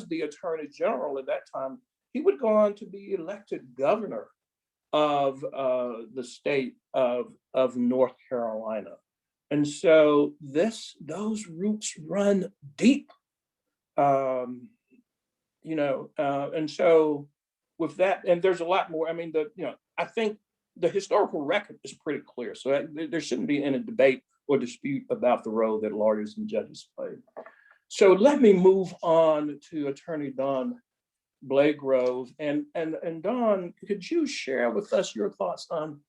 the Attorney General at that time. He would go on to be elected governor of the state of North Carolina. And so those roots run deep. And so with that, and there's a lot more. I mean, I think the historical record is pretty clear. So there shouldn't be any debate or dispute about the role that lawyers and judges played. So let me move on to Attorney Don Blaygrove. And Don, could you share with us your thoughts on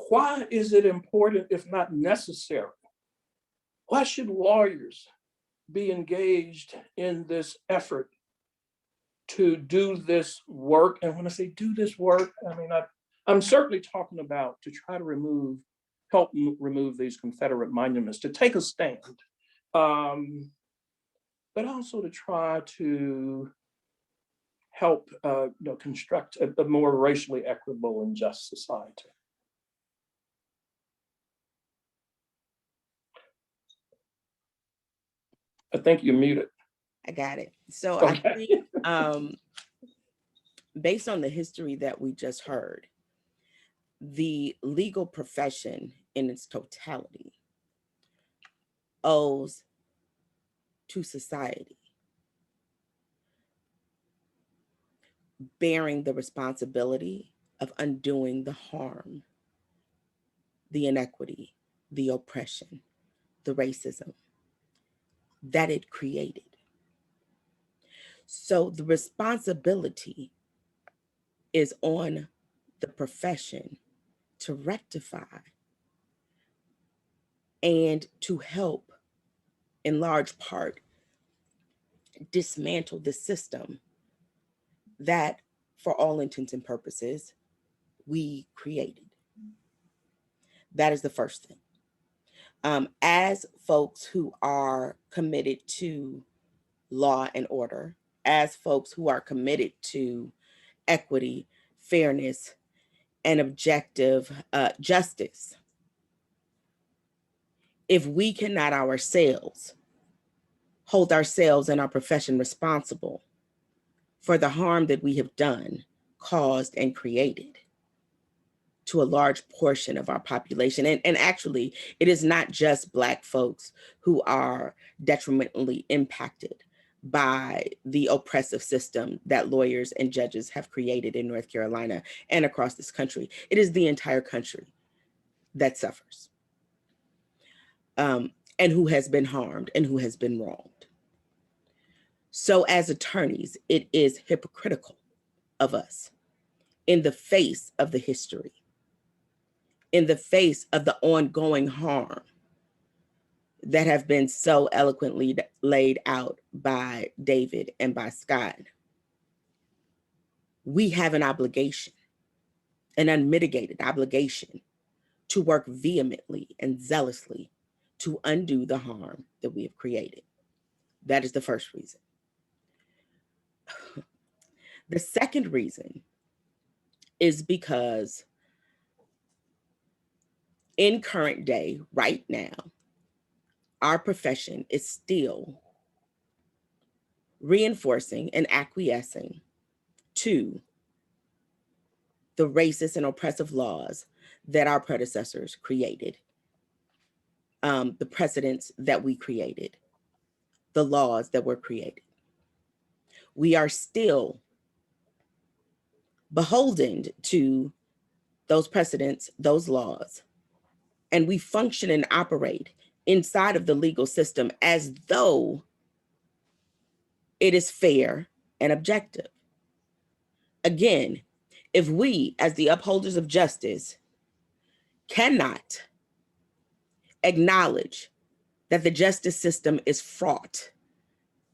why is it important, if not necessary? Why should lawyers be engaged in this effort to do this work? And when I say do this work, I mean, I'm certainly talking about to try to help remove these Confederate monuments, to take a stand, but also to try to help construct a more racially equitable and just society. I think you're muted. I got it. So Okay. I think based on the history that we just heard, the legal profession in its totality owes to society bearing the responsibility of undoing the harm, the inequity, the oppression, the racism that it created. So the responsibility is on the profession to rectify and to help, in large part, dismantle the system that, for all intents and purposes, we created. That is the first thing. As folks who are committed to law and order, as folks who are committed to equity, fairness, and objective justice, if we cannot ourselves hold ourselves and our profession responsible for the harm that we have done, caused, and created to a large portion of our population. And actually, it is not just Black folks who are detrimentally impacted by the oppressive system that lawyers and judges have created in North Carolina and across this country. It is the entire country that suffers, and who has been harmed and who has been wronged. So as attorneys, it is hypocritical of us, in the face of the history, in the face of the ongoing harm that have been so eloquently laid out by David and by Scott, we have an obligation, an unmitigated obligation, to work vehemently and zealously to undo the harm that we have created. That is the first reason. The second reason is because in current day, right now, our profession is still reinforcing and acquiescing to the racist and oppressive laws that our predecessors created, the precedents that we created, the laws that were created. We are still beholden to those precedents, those laws, and we function and operate inside of the legal system as though it is fair and objective. Again, if we, as the upholders of justice, cannot acknowledge that the justice system is fraught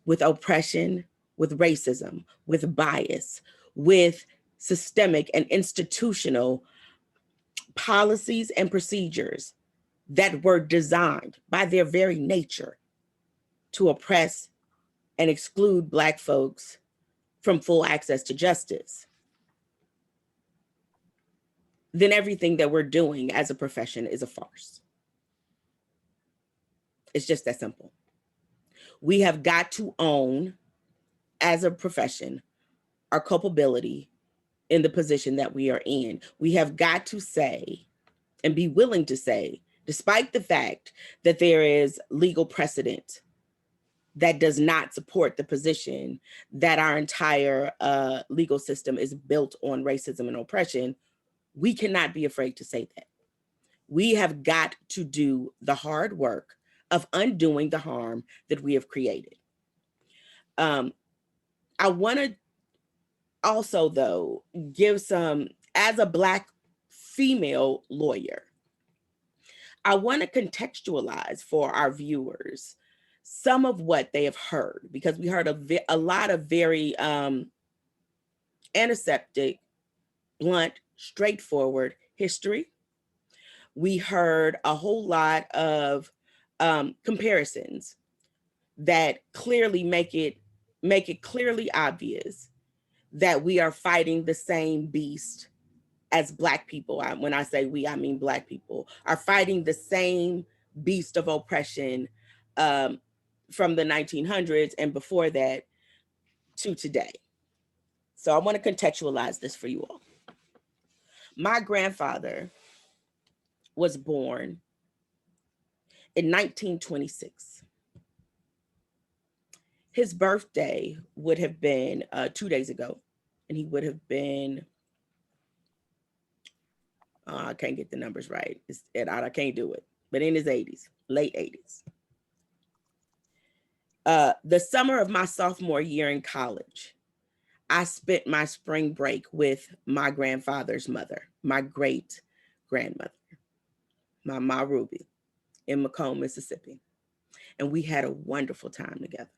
with oppression, with racism, with bias, with systemic and institutional policies and procedures that were designed by their very nature to oppress and exclude Black folks from full access to justice, then everything that we're doing as a profession is a farce. It's just that simple. We have got to own, as a profession, our culpability in the position that we are in. We have got to say and be willing to say, despite the fact that there is legal precedent that does not support the position that our entire legal system is built on racism and oppression, we cannot be afraid to say that. We have got to do the hard work of undoing the harm that we have created. I want to also, though, give some, as a Black female lawyer, I want to contextualize for our viewers some of what they have heard, because we heard a lot of very antiseptic, blunt, straightforward history. We heard a whole lot of comparisons that clearly make it clearly obvious that we are fighting the same beast as Black people. When I say we, I mean Black people are fighting the same beast of oppression from the 1900s and before that to today. So I want to contextualize this for you all. My grandfather was born in 1926. His birthday would have been 2 days ago, and he would have been, I can't get the numbers right. I can't do it, but in his 80s, late 80s. The summer of my sophomore year in college, I spent my spring break with my grandfather's mother, my great grandmother, my Ma Ruby, in Macomb, Mississippi. And we had a wonderful time together.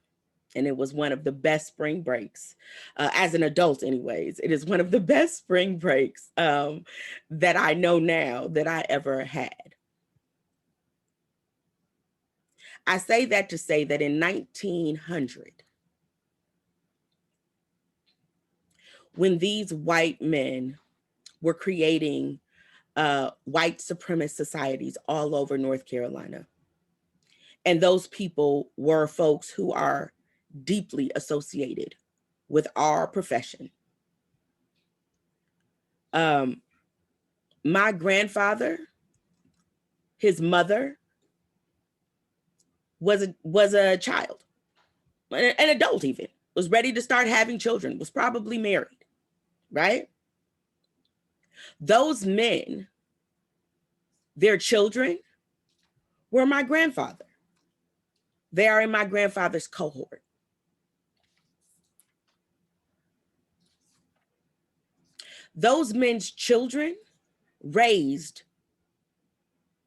And it was one of the best spring breaks, as an adult anyways. It is one of the best spring breaks that I know now that I ever had. I say that to say that in 1900, when these white men were creating white supremacist societies all over North Carolina, and those people were folks who are deeply associated with our profession. My grandfather, his mother, was a child, an adult even, was ready to start having children, was probably married, right? Those men, their children, were my grandfather. They are in my grandfather's cohort. Those men's children raised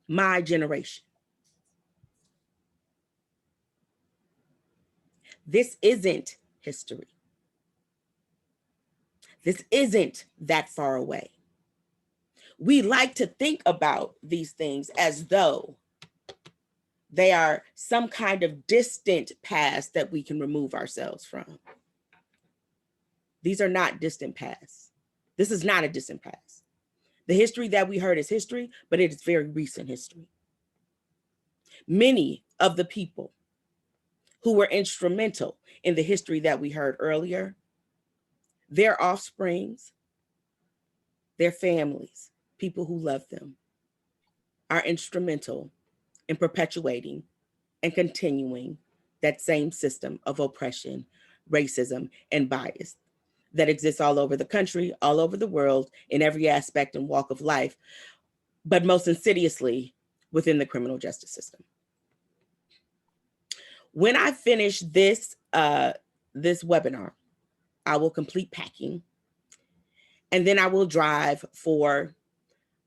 my generation. This isn't history. This isn't that far away. We like to think about these things as though they are some kind of distant past that we can remove ourselves from. These are not distant pasts. This is not a distant past. The history that we heard is history, but it is very recent history. Many of the people who were instrumental in the history that we heard earlier, their offsprings, their families, people who love them, are instrumental in perpetuating and continuing that same system of oppression, racism, and bias that exists all over the country, all over the world, in every aspect and walk of life, but most insidiously within the criminal justice system. When I finish this webinar, I will complete packing, and then I will drive for,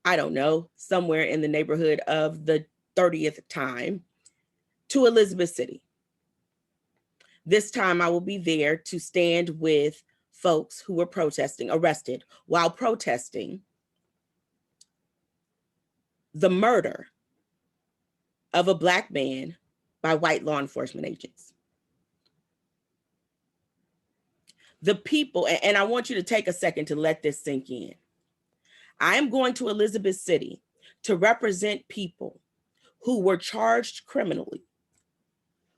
I don't know, somewhere in the neighborhood of the 30th time to Elizabeth City. This time I will be there to stand with folks who were protesting, arrested while protesting the murder of a Black man by white law enforcement agents. The people, and I want you to take a second to let this sink in. I am going to Elizabeth City to represent people who were charged criminally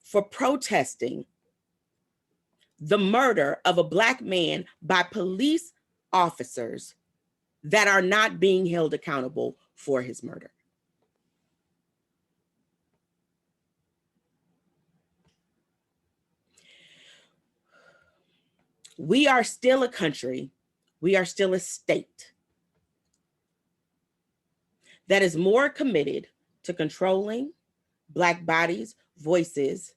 for protesting the murder of a Black man by police officers that are not being held accountable for his murder. We are still a country, we are still a state that is more committed to controlling Black bodies, voices,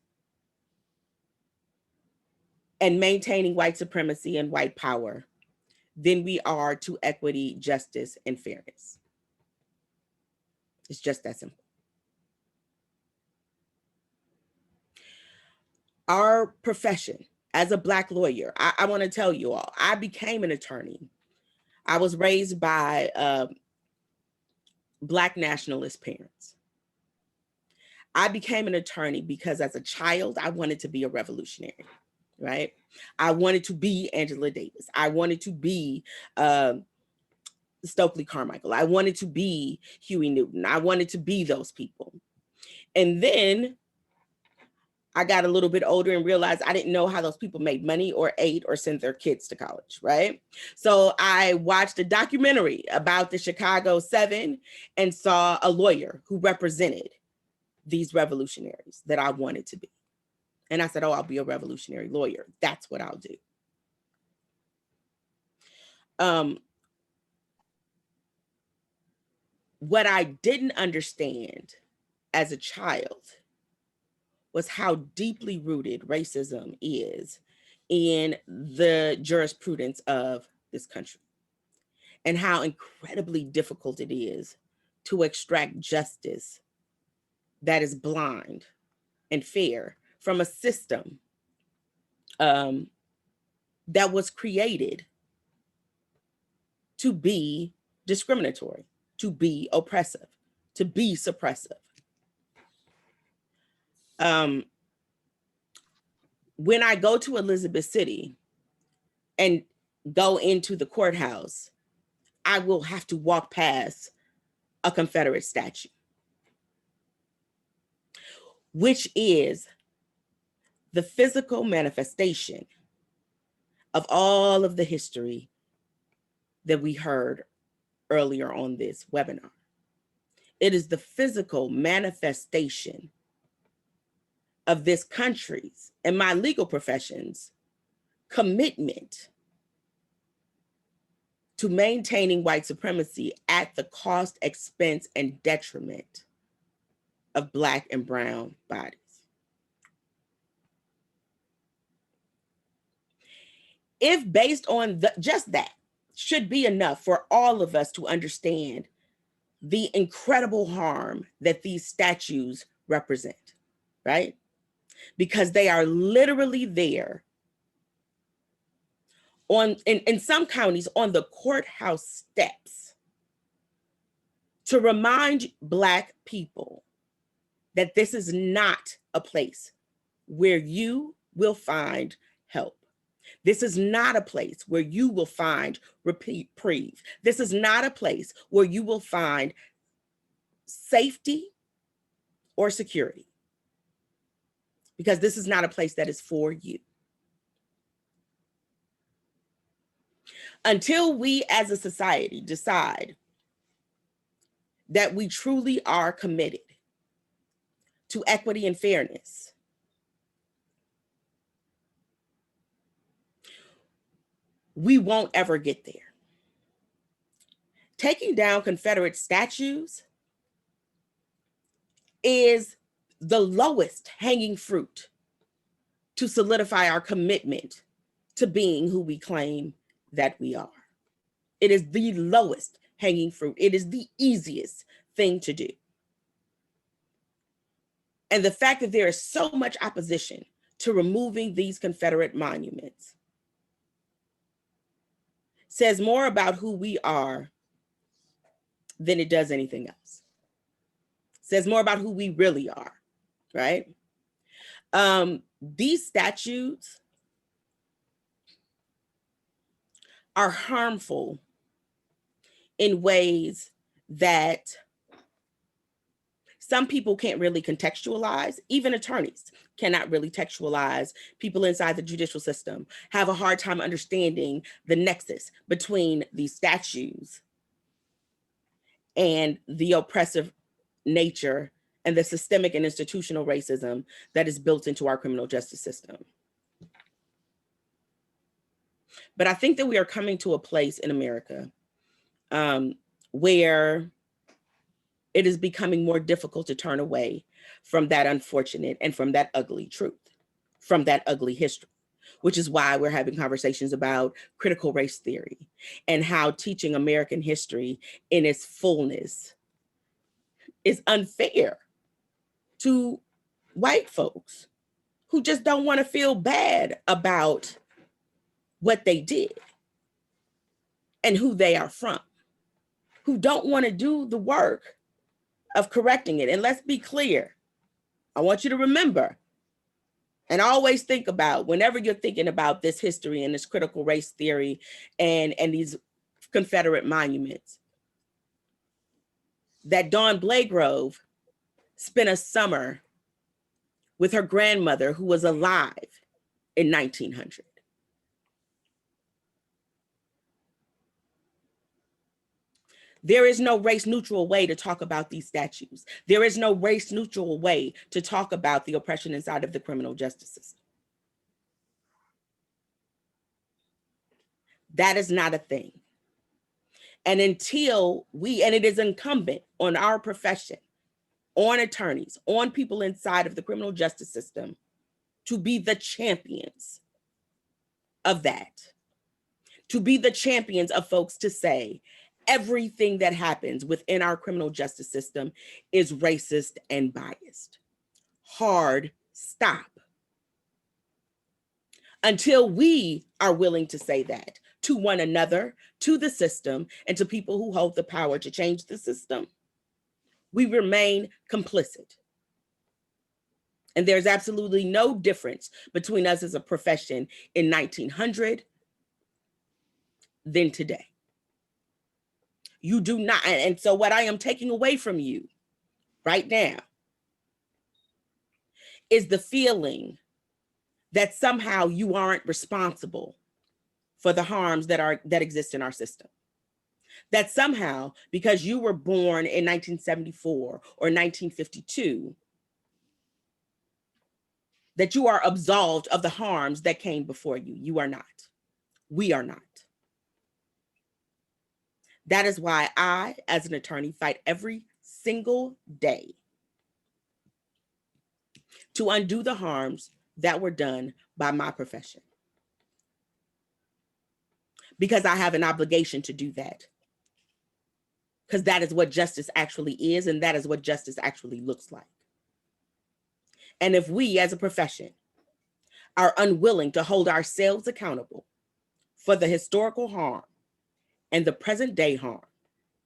and maintaining white supremacy and white power than we are to equity, justice, and fairness. It's just that simple. Our profession as a Black lawyer, I want to tell you all, I became an attorney. I was raised by Black nationalist parents. I became an attorney because as a child, I wanted to be a revolutionary, right? I wanted to be Angela Davis. I wanted to be Stokely Carmichael. I wanted to be Huey Newton. I wanted to be those people. And then I got a little bit older and realized I didn't know how those people made money or ate or sent their kids to college, right? So I watched a documentary about the Chicago 7 and saw a lawyer who represented these revolutionaries that I wanted to be. And I said, oh, I'll be a revolutionary lawyer. That's what I'll do. What I didn't understand as a child was how deeply rooted racism is in the jurisprudence of this country, and how incredibly difficult it is to extract justice that is blind and fair from a system that was created to be discriminatory, to be oppressive, to be suppressive. When I go to Elizabeth City and go into the courthouse, I will have to walk past a Confederate statue, which is the physical manifestation of all of the history that we heard earlier on this webinar. It is the physical manifestation of this country's and my legal profession's commitment to maintaining white supremacy at the cost, expense, and detriment of Black and brown bodies. If based on just that should be enough for all of us to understand the incredible harm that these statues represent, right? Because they are literally there in some counties on the courthouse steps to remind Black people that this is not a place where you will find help. This is not a place where you will find reprieve. This is not a place where you will find safety or security, because this is not a place that is for you. Until we as a society decide that we truly are committed to equity and fairness, we won't ever get there. Taking down Confederate statues is the lowest hanging fruit to solidify our commitment to being who we claim that we are. It is the lowest hanging fruit. It is the easiest thing to do. And the fact that there is so much opposition to removing these Confederate monuments says more about who we are than it does anything else. says more about who we really are, right? These statutes are harmful in ways that some people can't really contextualize. Even attorneys cannot really textualize. People inside the judicial system have a hard time understanding the nexus between these statutes and the oppressive nature and the systemic and institutional racism that is built into our criminal justice system. But I think that we are coming to a place in America where it is becoming more difficult to turn away from that unfortunate and from that ugly truth, from that ugly history, which is why we're having conversations about critical race theory and how teaching American history in its fullness is unfair to white folks who just don't want to feel bad about what they did and who they are from, who don't want to do the work of correcting it. And let's be clear, I want you to remember and always think about, whenever you're thinking about this history and this critical race theory and these Confederate monuments, that Don Blaygrove spent a summer with her grandmother who was alive in 1900. There is no race neutral way to talk about these statues. There is no race neutral way to talk about the oppression inside of the criminal justice system. That is not a thing. And until and it is incumbent on our profession, on attorneys, on people inside of the criminal justice system to be the champions of that, to be the champions of folks to say, everything that happens within our criminal justice system is racist and biased. Hard stop. Until we are willing to say that to one another, to the system, and to people who hold the power to change the system, we remain complicit. And there's absolutely no difference between us as a profession in 1900 than today. You do not, and so what I am taking away from you right now is the feeling that somehow you aren't responsible for the harms that exist in our system. That somehow, because you were born in 1974 or 1952, that you are absolved of the harms that came before you. You are not. We are not. That is why I, as an attorney, fight every single day to undo the harms that were done by my profession. Because I have an obligation to do that. Because that is what justice actually is, and that is what justice actually looks like. And if we as a profession are unwilling to hold ourselves accountable for the historical harm and the present day harm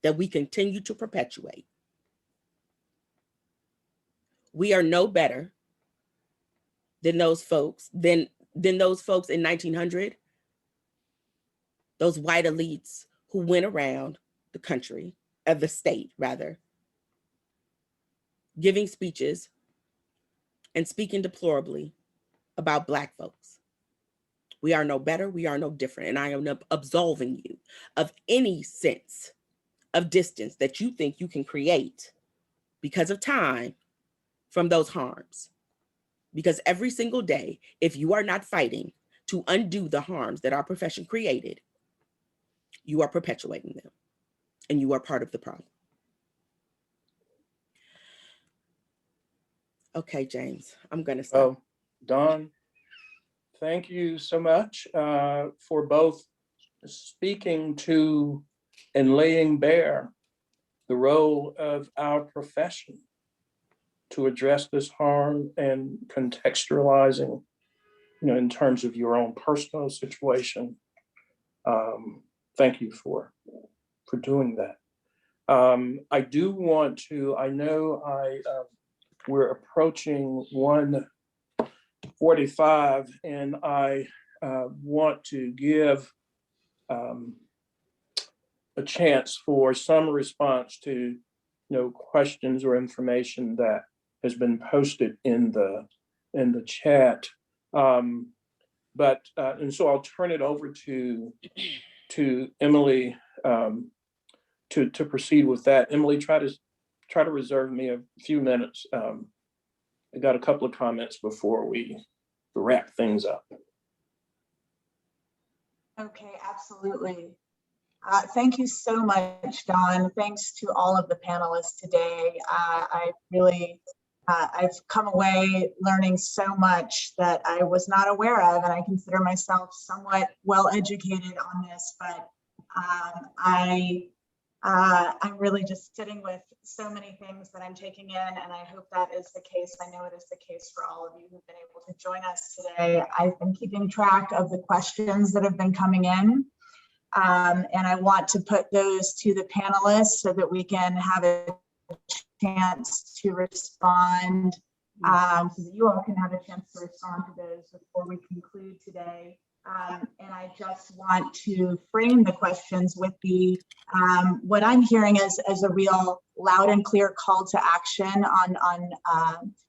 that we continue to perpetuate, we are no better than those folks, than those folks in 1900, those white elites who went around the country, of the state rather, giving speeches and speaking deplorably about Black folks. We are no better, we are no different, and I am absolving you of any sense of distance that you think you can create because of time from those harms. Because every single day, if you are not fighting to undo the harms that our profession created, you are perpetuating them, and you are part of the problem. Okay, James, I'm gonna stop. Oh, Don, thank you so much for both speaking to and laying bare the role of our profession to address this harm and contextualizing, in terms of your own personal situation. Thank you for doing that. I do want to, I know we're approaching 1:45, and I want to give a chance for some response to questions or information that has been posted in the chat. And so I'll turn it over to Emily to proceed with that. Emily, try to reserve me a few minutes. I got a couple of comments before we wrap things up. Okay, absolutely. Thank you so much, Don. Thanks to all of the panelists today. I really, I've come away learning so much that I was not aware of, and I consider myself somewhat well educated on this, but I'm really just sitting with so many things that I'm taking in, and I hope that is the case. I know it is the case for all of you who've been able to join us today. I've been keeping track of the questions that have been coming in, and I want to put those to the panelists so that we can have a chance to respond, so that you all can have a chance to respond to those before we conclude today. And I just want to frame the questions with the what I'm hearing as a real loud and clear call to action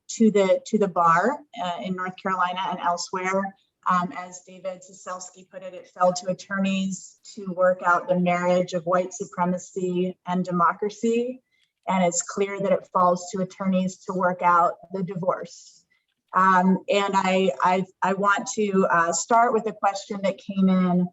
to the bar in North Carolina and elsewhere. As David Ceselski put it, it fell to attorneys to work out the marriage of white supremacy and democracy, and it's clear that it falls to attorneys to work out the divorce. And I want to start with a question that came in.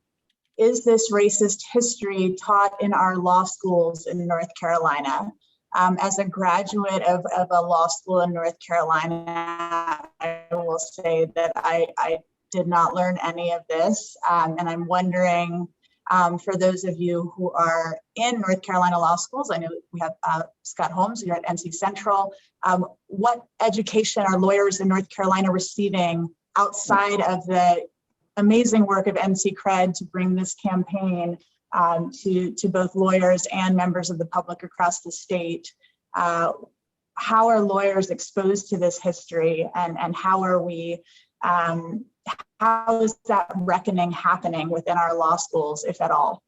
Is this racist history taught in our law schools in North Carolina? As a graduate of a law school in North Carolina, I will say that I did not learn any of this. And I'm wondering, for those of you who are in North Carolina law schools, I know we have Scott Holmes, you're at NC Central. What education are lawyers in North Carolina receiving outside of the amazing work of CRED to bring this campaign to both lawyers and members of the public across the state? How are lawyers exposed to this history, and how are we, how is that reckoning happening within our law schools, if at all?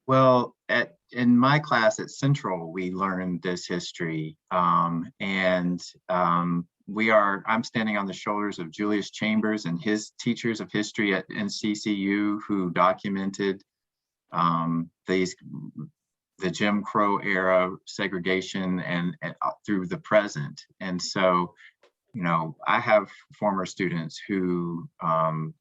Well, in my class at Central, we learned this history, I'm standing on the shoulders of Julius Chambers and his teachers of history at NCCU, who documented the Jim Crow era segregation and through the present. And so, I have former students who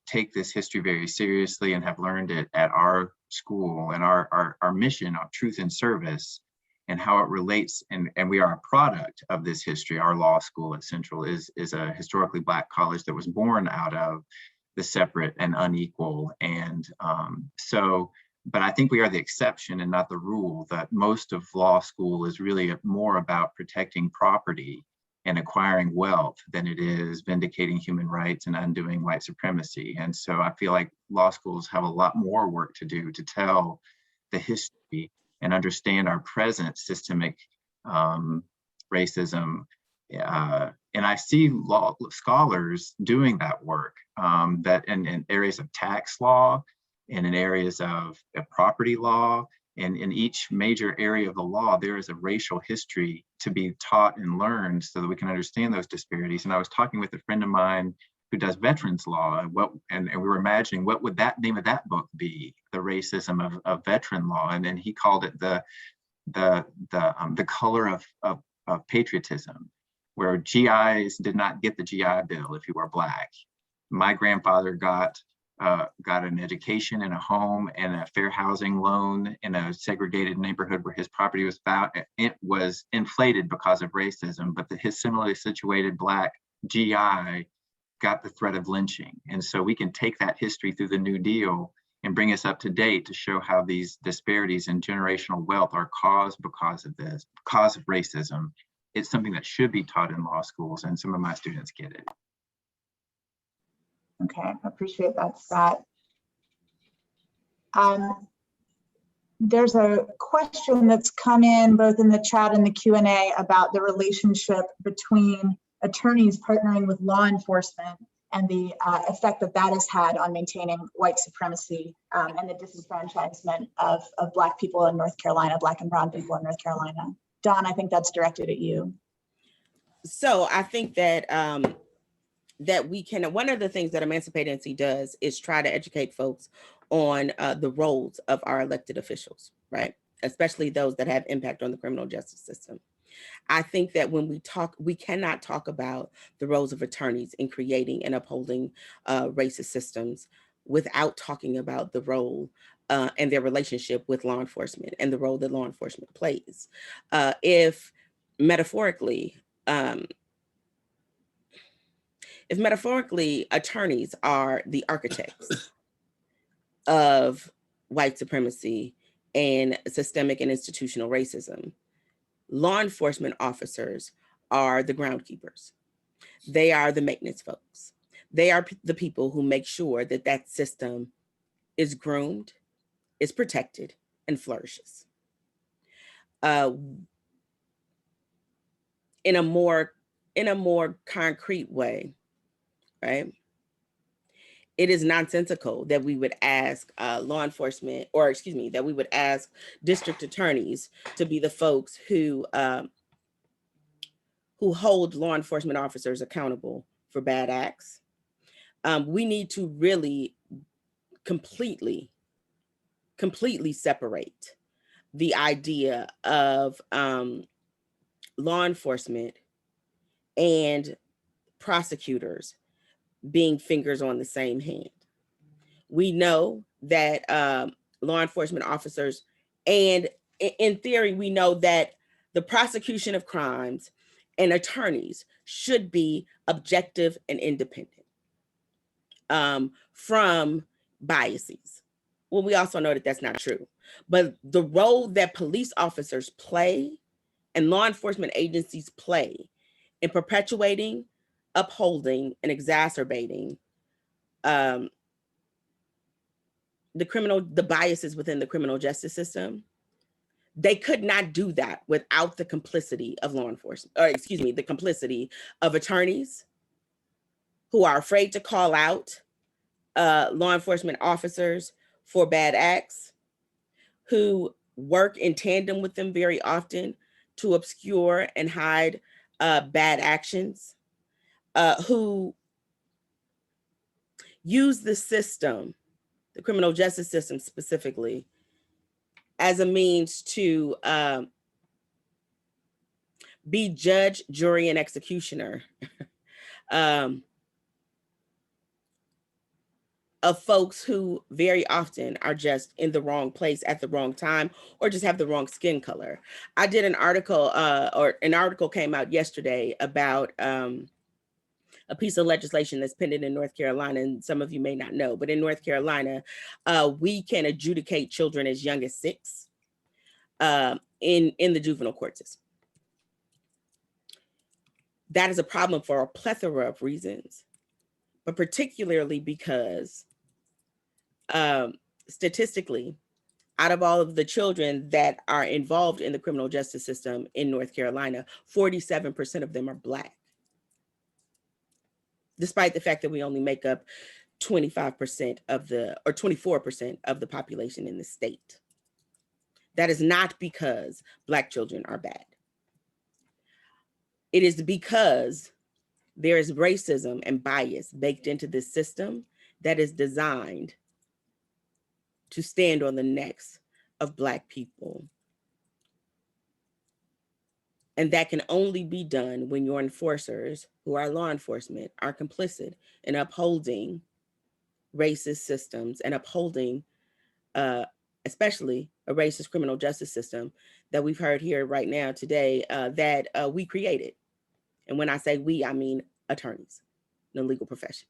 take this history very seriously and have learned it at our school, and our mission of truth and service, and how it relates, and we are a product of this history. Our law school at Central is a historically Black college that was born out of the separate and unequal. And but I think we are the exception and not the rule, that most of law school is really more about protecting property and acquiring wealth than it is vindicating human rights and undoing white supremacy. And so I feel like law schools have a lot more work to do to tell the history and understand our present systemic racism. And I see law scholars doing that work, that in areas of tax law and in areas of property law. And in each major area of the law, there is a racial history to be taught and learned so that we can understand those disparities. And I was talking with a friend of mine who does veterans law, and we were imagining what would that name of that book be, The Racism of Veteran Law. And then he called it the color of patriotism, where GIs did not get the GI Bill if you were Black. My grandfather got an education in a home and a fair housing loan in a segregated neighborhood where his property was it was inflated because of racism, but his similarly situated Black GI got the threat of lynching. And so we can take that history through the New Deal and bring us up to date to show how these disparities in generational wealth are caused because of racism. It's something that should be taught in law schools, and some of my students get it. Okay, I appreciate that, Scott. There's a question that's come in both in the chat and the Q&A about the relationship between attorneys partnering with law enforcement and the effect that that has had on maintaining white supremacy and the disenfranchisement of Black people in North Carolina, Black and brown people in North Carolina. Don, I think that's directed at you. So I think that that we can, one of the things that Emancipate NC does is try to educate folks on the roles of our elected officials, right? Especially those that have impact on the criminal justice system. I think that when we talk, we cannot talk about the roles of attorneys in creating and upholding racist systems without talking about the role and their relationship with law enforcement and the role that law enforcement plays. If metaphorically attorneys are the architects of white supremacy and systemic and institutional racism, law enforcement officers are the groundkeepers. They are the maintenance folks. They are the people who make sure that that system is groomed, is protected, and flourishes. In a more concrete way, right? It is nonsensical that we would ask law enforcement, or excuse me, that we would ask district attorneys to be the folks who hold law enforcement officers accountable for bad acts. We need to really completely separate the idea of law enforcement and prosecutors being fingers on the same hand. We know that law enforcement officers, and in theory, we know that the prosecution of crimes and attorneys should be objective and independent from biases. Well, we also know that that's not true. But the role that police officers play and law enforcement agencies play in perpetuating, upholding, and exacerbating the biases within the criminal justice system, they could not do that without the complicity of law enforcement, or excuse me, the complicity of attorneys who are afraid to call out law enforcement officers for bad acts, who work in tandem with them very often to obscure and hide bad actions, who use the system, the criminal justice system specifically, as a means to be judge, jury, and executioner of folks who very often are just in the wrong place at the wrong time, or just have the wrong skin color. I did an article, or an article came out yesterday about a piece of legislation that's pending in North Carolina, and some of you may not know, but in North Carolina, we can adjudicate children as young as 6 in the juvenile court system. That is a problem for a plethora of reasons, but particularly because statistically, out of all of the children that are involved in the criminal justice system in North Carolina, 47% of them are Black, despite the fact that we only make up 25% of the, or 24% of the population in the state. That is not because Black children are bad. It is because there is racism and bias baked into this system that is designed to stand on the necks of Black people. And that can only be done when your enforcers, who are law enforcement, are complicit in upholding racist systems and upholding especially a racist criminal justice system that we've heard here right now today that we created. And when I say we, I mean attorneys, the legal profession.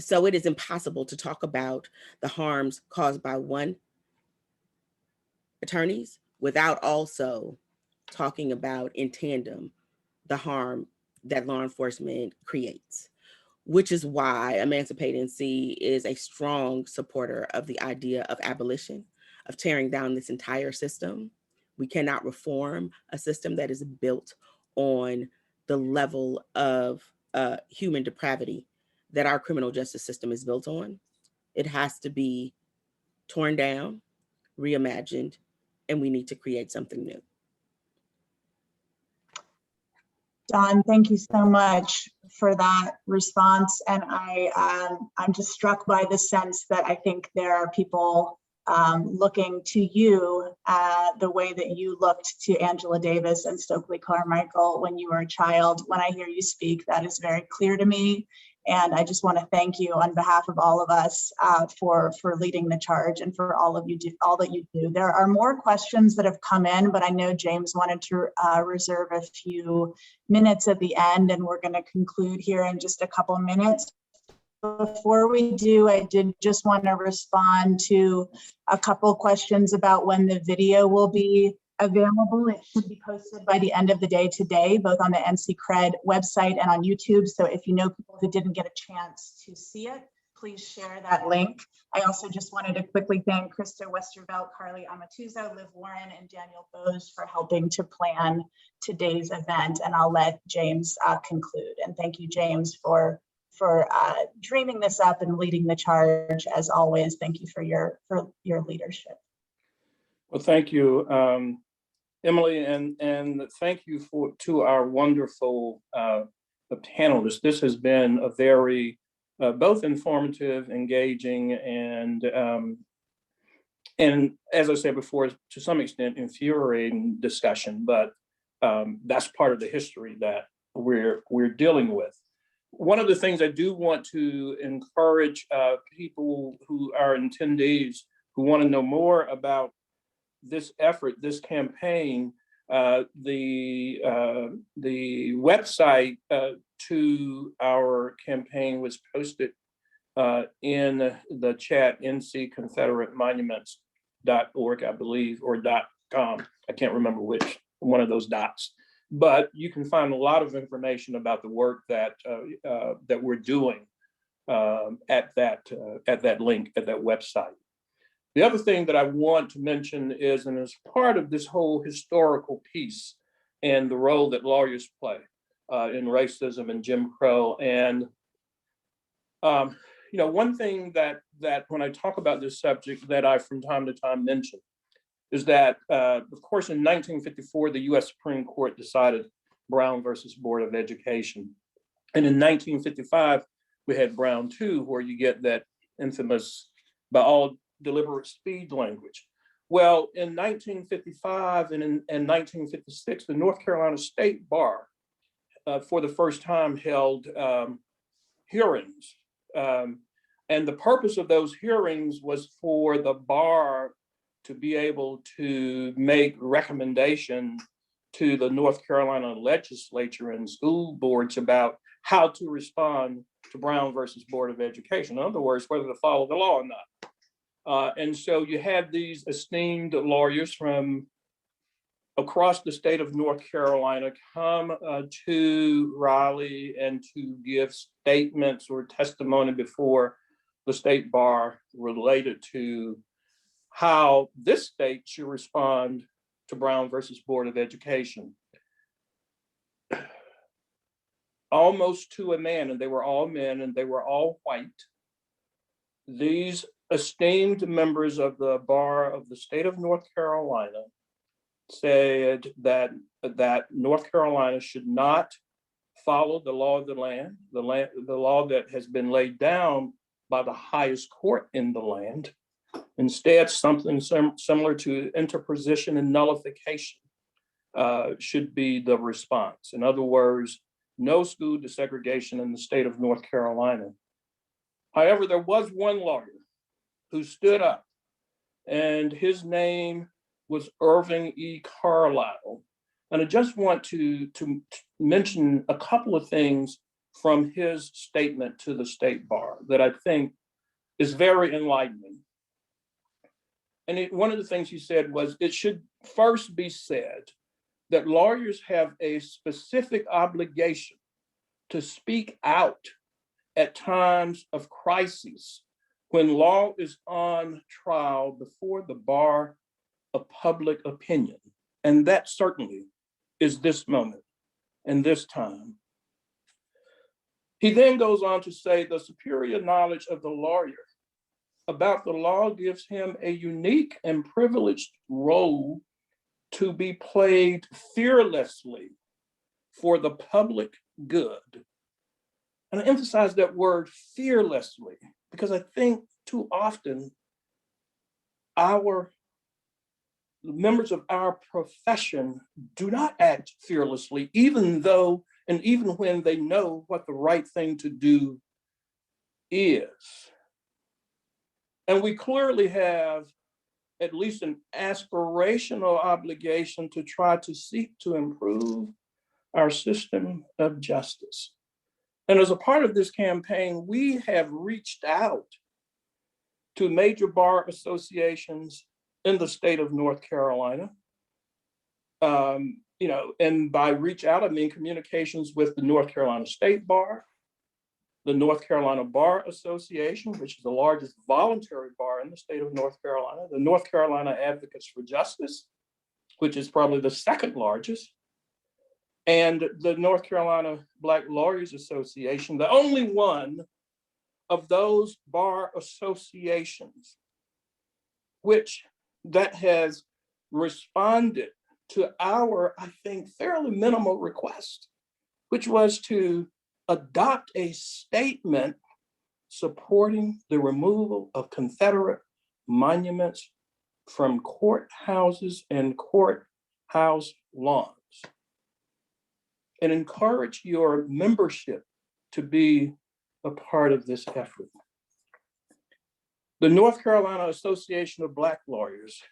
So it is impossible to talk about the harms caused by one, attorneys, without also talking about in tandem the harm that law enforcement creates, which is why Emancipate NC is a strong supporter of the idea of abolition, of tearing down this entire system. We cannot reform a system that is built on the level of human depravity that our criminal justice system is built on. It has to be torn down, reimagined, and we need to create something new. Don, thank you so much for that response. And I'm just struck by the sense that I think there are people looking to you the way that you looked to Angela Davis and Stokely Carmichael when you were a child. When I hear you speak, that is very clear to me. And I just want to thank you on behalf of all of us for leading the charge and for all that you do. There are more questions that have come in, but I know James wanted to reserve a few minutes at the end, and we're going to conclude here in just a couple of minutes. Before we do, I did just want to respond to a couple questions about when the video will be available. It should be posted by the end of the day today, both on the NC-CRED website and on YouTube. So if you know people who didn't get a chance to see it, please share that link. I also just wanted to quickly thank Krista Westervelt, Carly Amatuzo, Liv Warren, and Daniel Bose for helping to plan today's event. And I'll let James conclude. And thank you, James, for dreaming this up and leading the charge. As always, thank you for your leadership. Well, thank you, Emily, and thank you to our wonderful panelists. This has been a very both informative, engaging, and as I said before, to some extent infuriating discussion. But that's part of the history that we're dealing with. One of the things I do want to encourage people who are attendees who want to know more about this effort, this campaign, the website to our campaign was posted in the chat, ncconfederatemonuments.org, I believe, or .com. I can't remember which one of those dots. But you can find a lot of information about the work that that we're doing at that link, at that website. The other thing that I want to mention is, and as part of this whole historical piece and the role that lawyers play in racism and Jim Crow, and one thing that when I talk about this subject that I from time to time mention is that, of course, in 1954, the U.S. Supreme Court decided Brown versus Board of Education. And in 1955, we had Brown 2, where you get that infamous by all deliberate speed language. Well, in 1955 and in 1956, the North Carolina State Bar, for the first time, held hearings. And the purpose of those hearings was for the bar to be able to make recommendation to the North Carolina legislature and school boards about how to respond to Brown versus Board of Education. In other words, whether to follow the law or not. And so you had these esteemed lawyers from across the state of North Carolina come to Raleigh and to give statements or testimony before the state bar related to how this state should respond to Brown versus Board of Education. Almost to a man, and they were all men and they were all white. These esteemed members of the bar of the state of North Carolina said that North Carolina should not follow the law of the land, the law that has been laid down by the highest court in the land. Instead, something similar to interposition and nullification should be the response. In other words, no school desegregation in the state of North Carolina. However, there was one lawyer who stood up, and his name was Irving E. Carlisle. And I just want to mention a couple of things from his statement to the state bar that I think is very enlightening. And one of the things he said was, it should first be said that lawyers have a specific obligation to speak out at times of crisis when law is on trial before the bar of public opinion. And that certainly is this moment and this time. He then goes on to say the superior knowledge of the lawyer about the law gives him a unique and privileged role to be played fearlessly for the public good. And I emphasize that word fearlessly because I think too often the members of our profession do not act fearlessly, even when they know what the right thing to do is. And we clearly have at least an aspirational obligation to try to seek to improve our system of justice. And as a part of this campaign, we have reached out to major bar associations in the state of North Carolina. And by reach out, I mean communications with the North Carolina State Bar, the North Carolina Bar Association, which is the largest voluntary bar in the state of North Carolina, the North Carolina Advocates for Justice, which is probably the second largest, and the North Carolina Black Lawyers Association, the only one of those bar associations that has responded to our, I think, fairly minimal request, which was to adopt a statement supporting the removal of Confederate monuments from courthouses and courthouse lawns, and encourage your membership to be a part of this effort. The North Carolina Association of Black Lawyers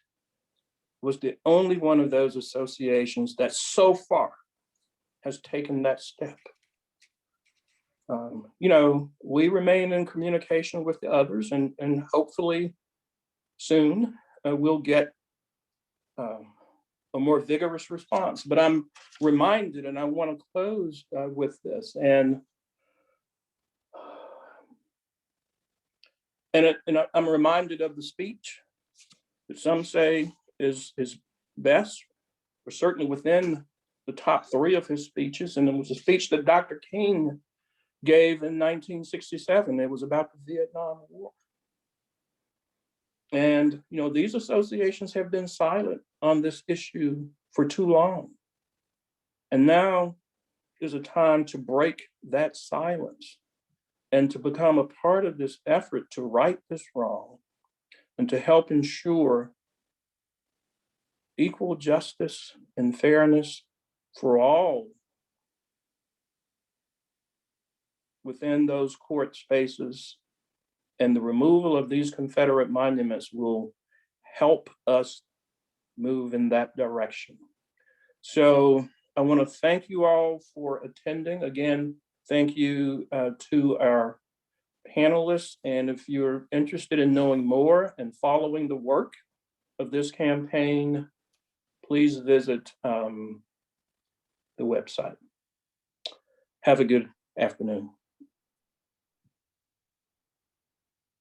was the only one of those associations that so far has taken that step. We remain in communication with the others, and hopefully soon we'll get a more vigorous response. But I'm reminded, and I want to close with this, and I'm reminded of the speech that some say is best, or certainly within the top 3 of his speeches. And it was a speech that Dr. King gave in 1967. It was about the Vietnam War. And these associations have been silent on this issue for too long. And now is a time to break that silence and to become a part of this effort to right this wrong and to help ensure equal justice and fairness for all within those court spaces. And the removal of these Confederate monuments will help us move in that direction. So I want to thank you all for attending. Again, thank you to our panelists. And if you're interested in knowing more and following the work of this campaign, please visit the website. Have a good afternoon.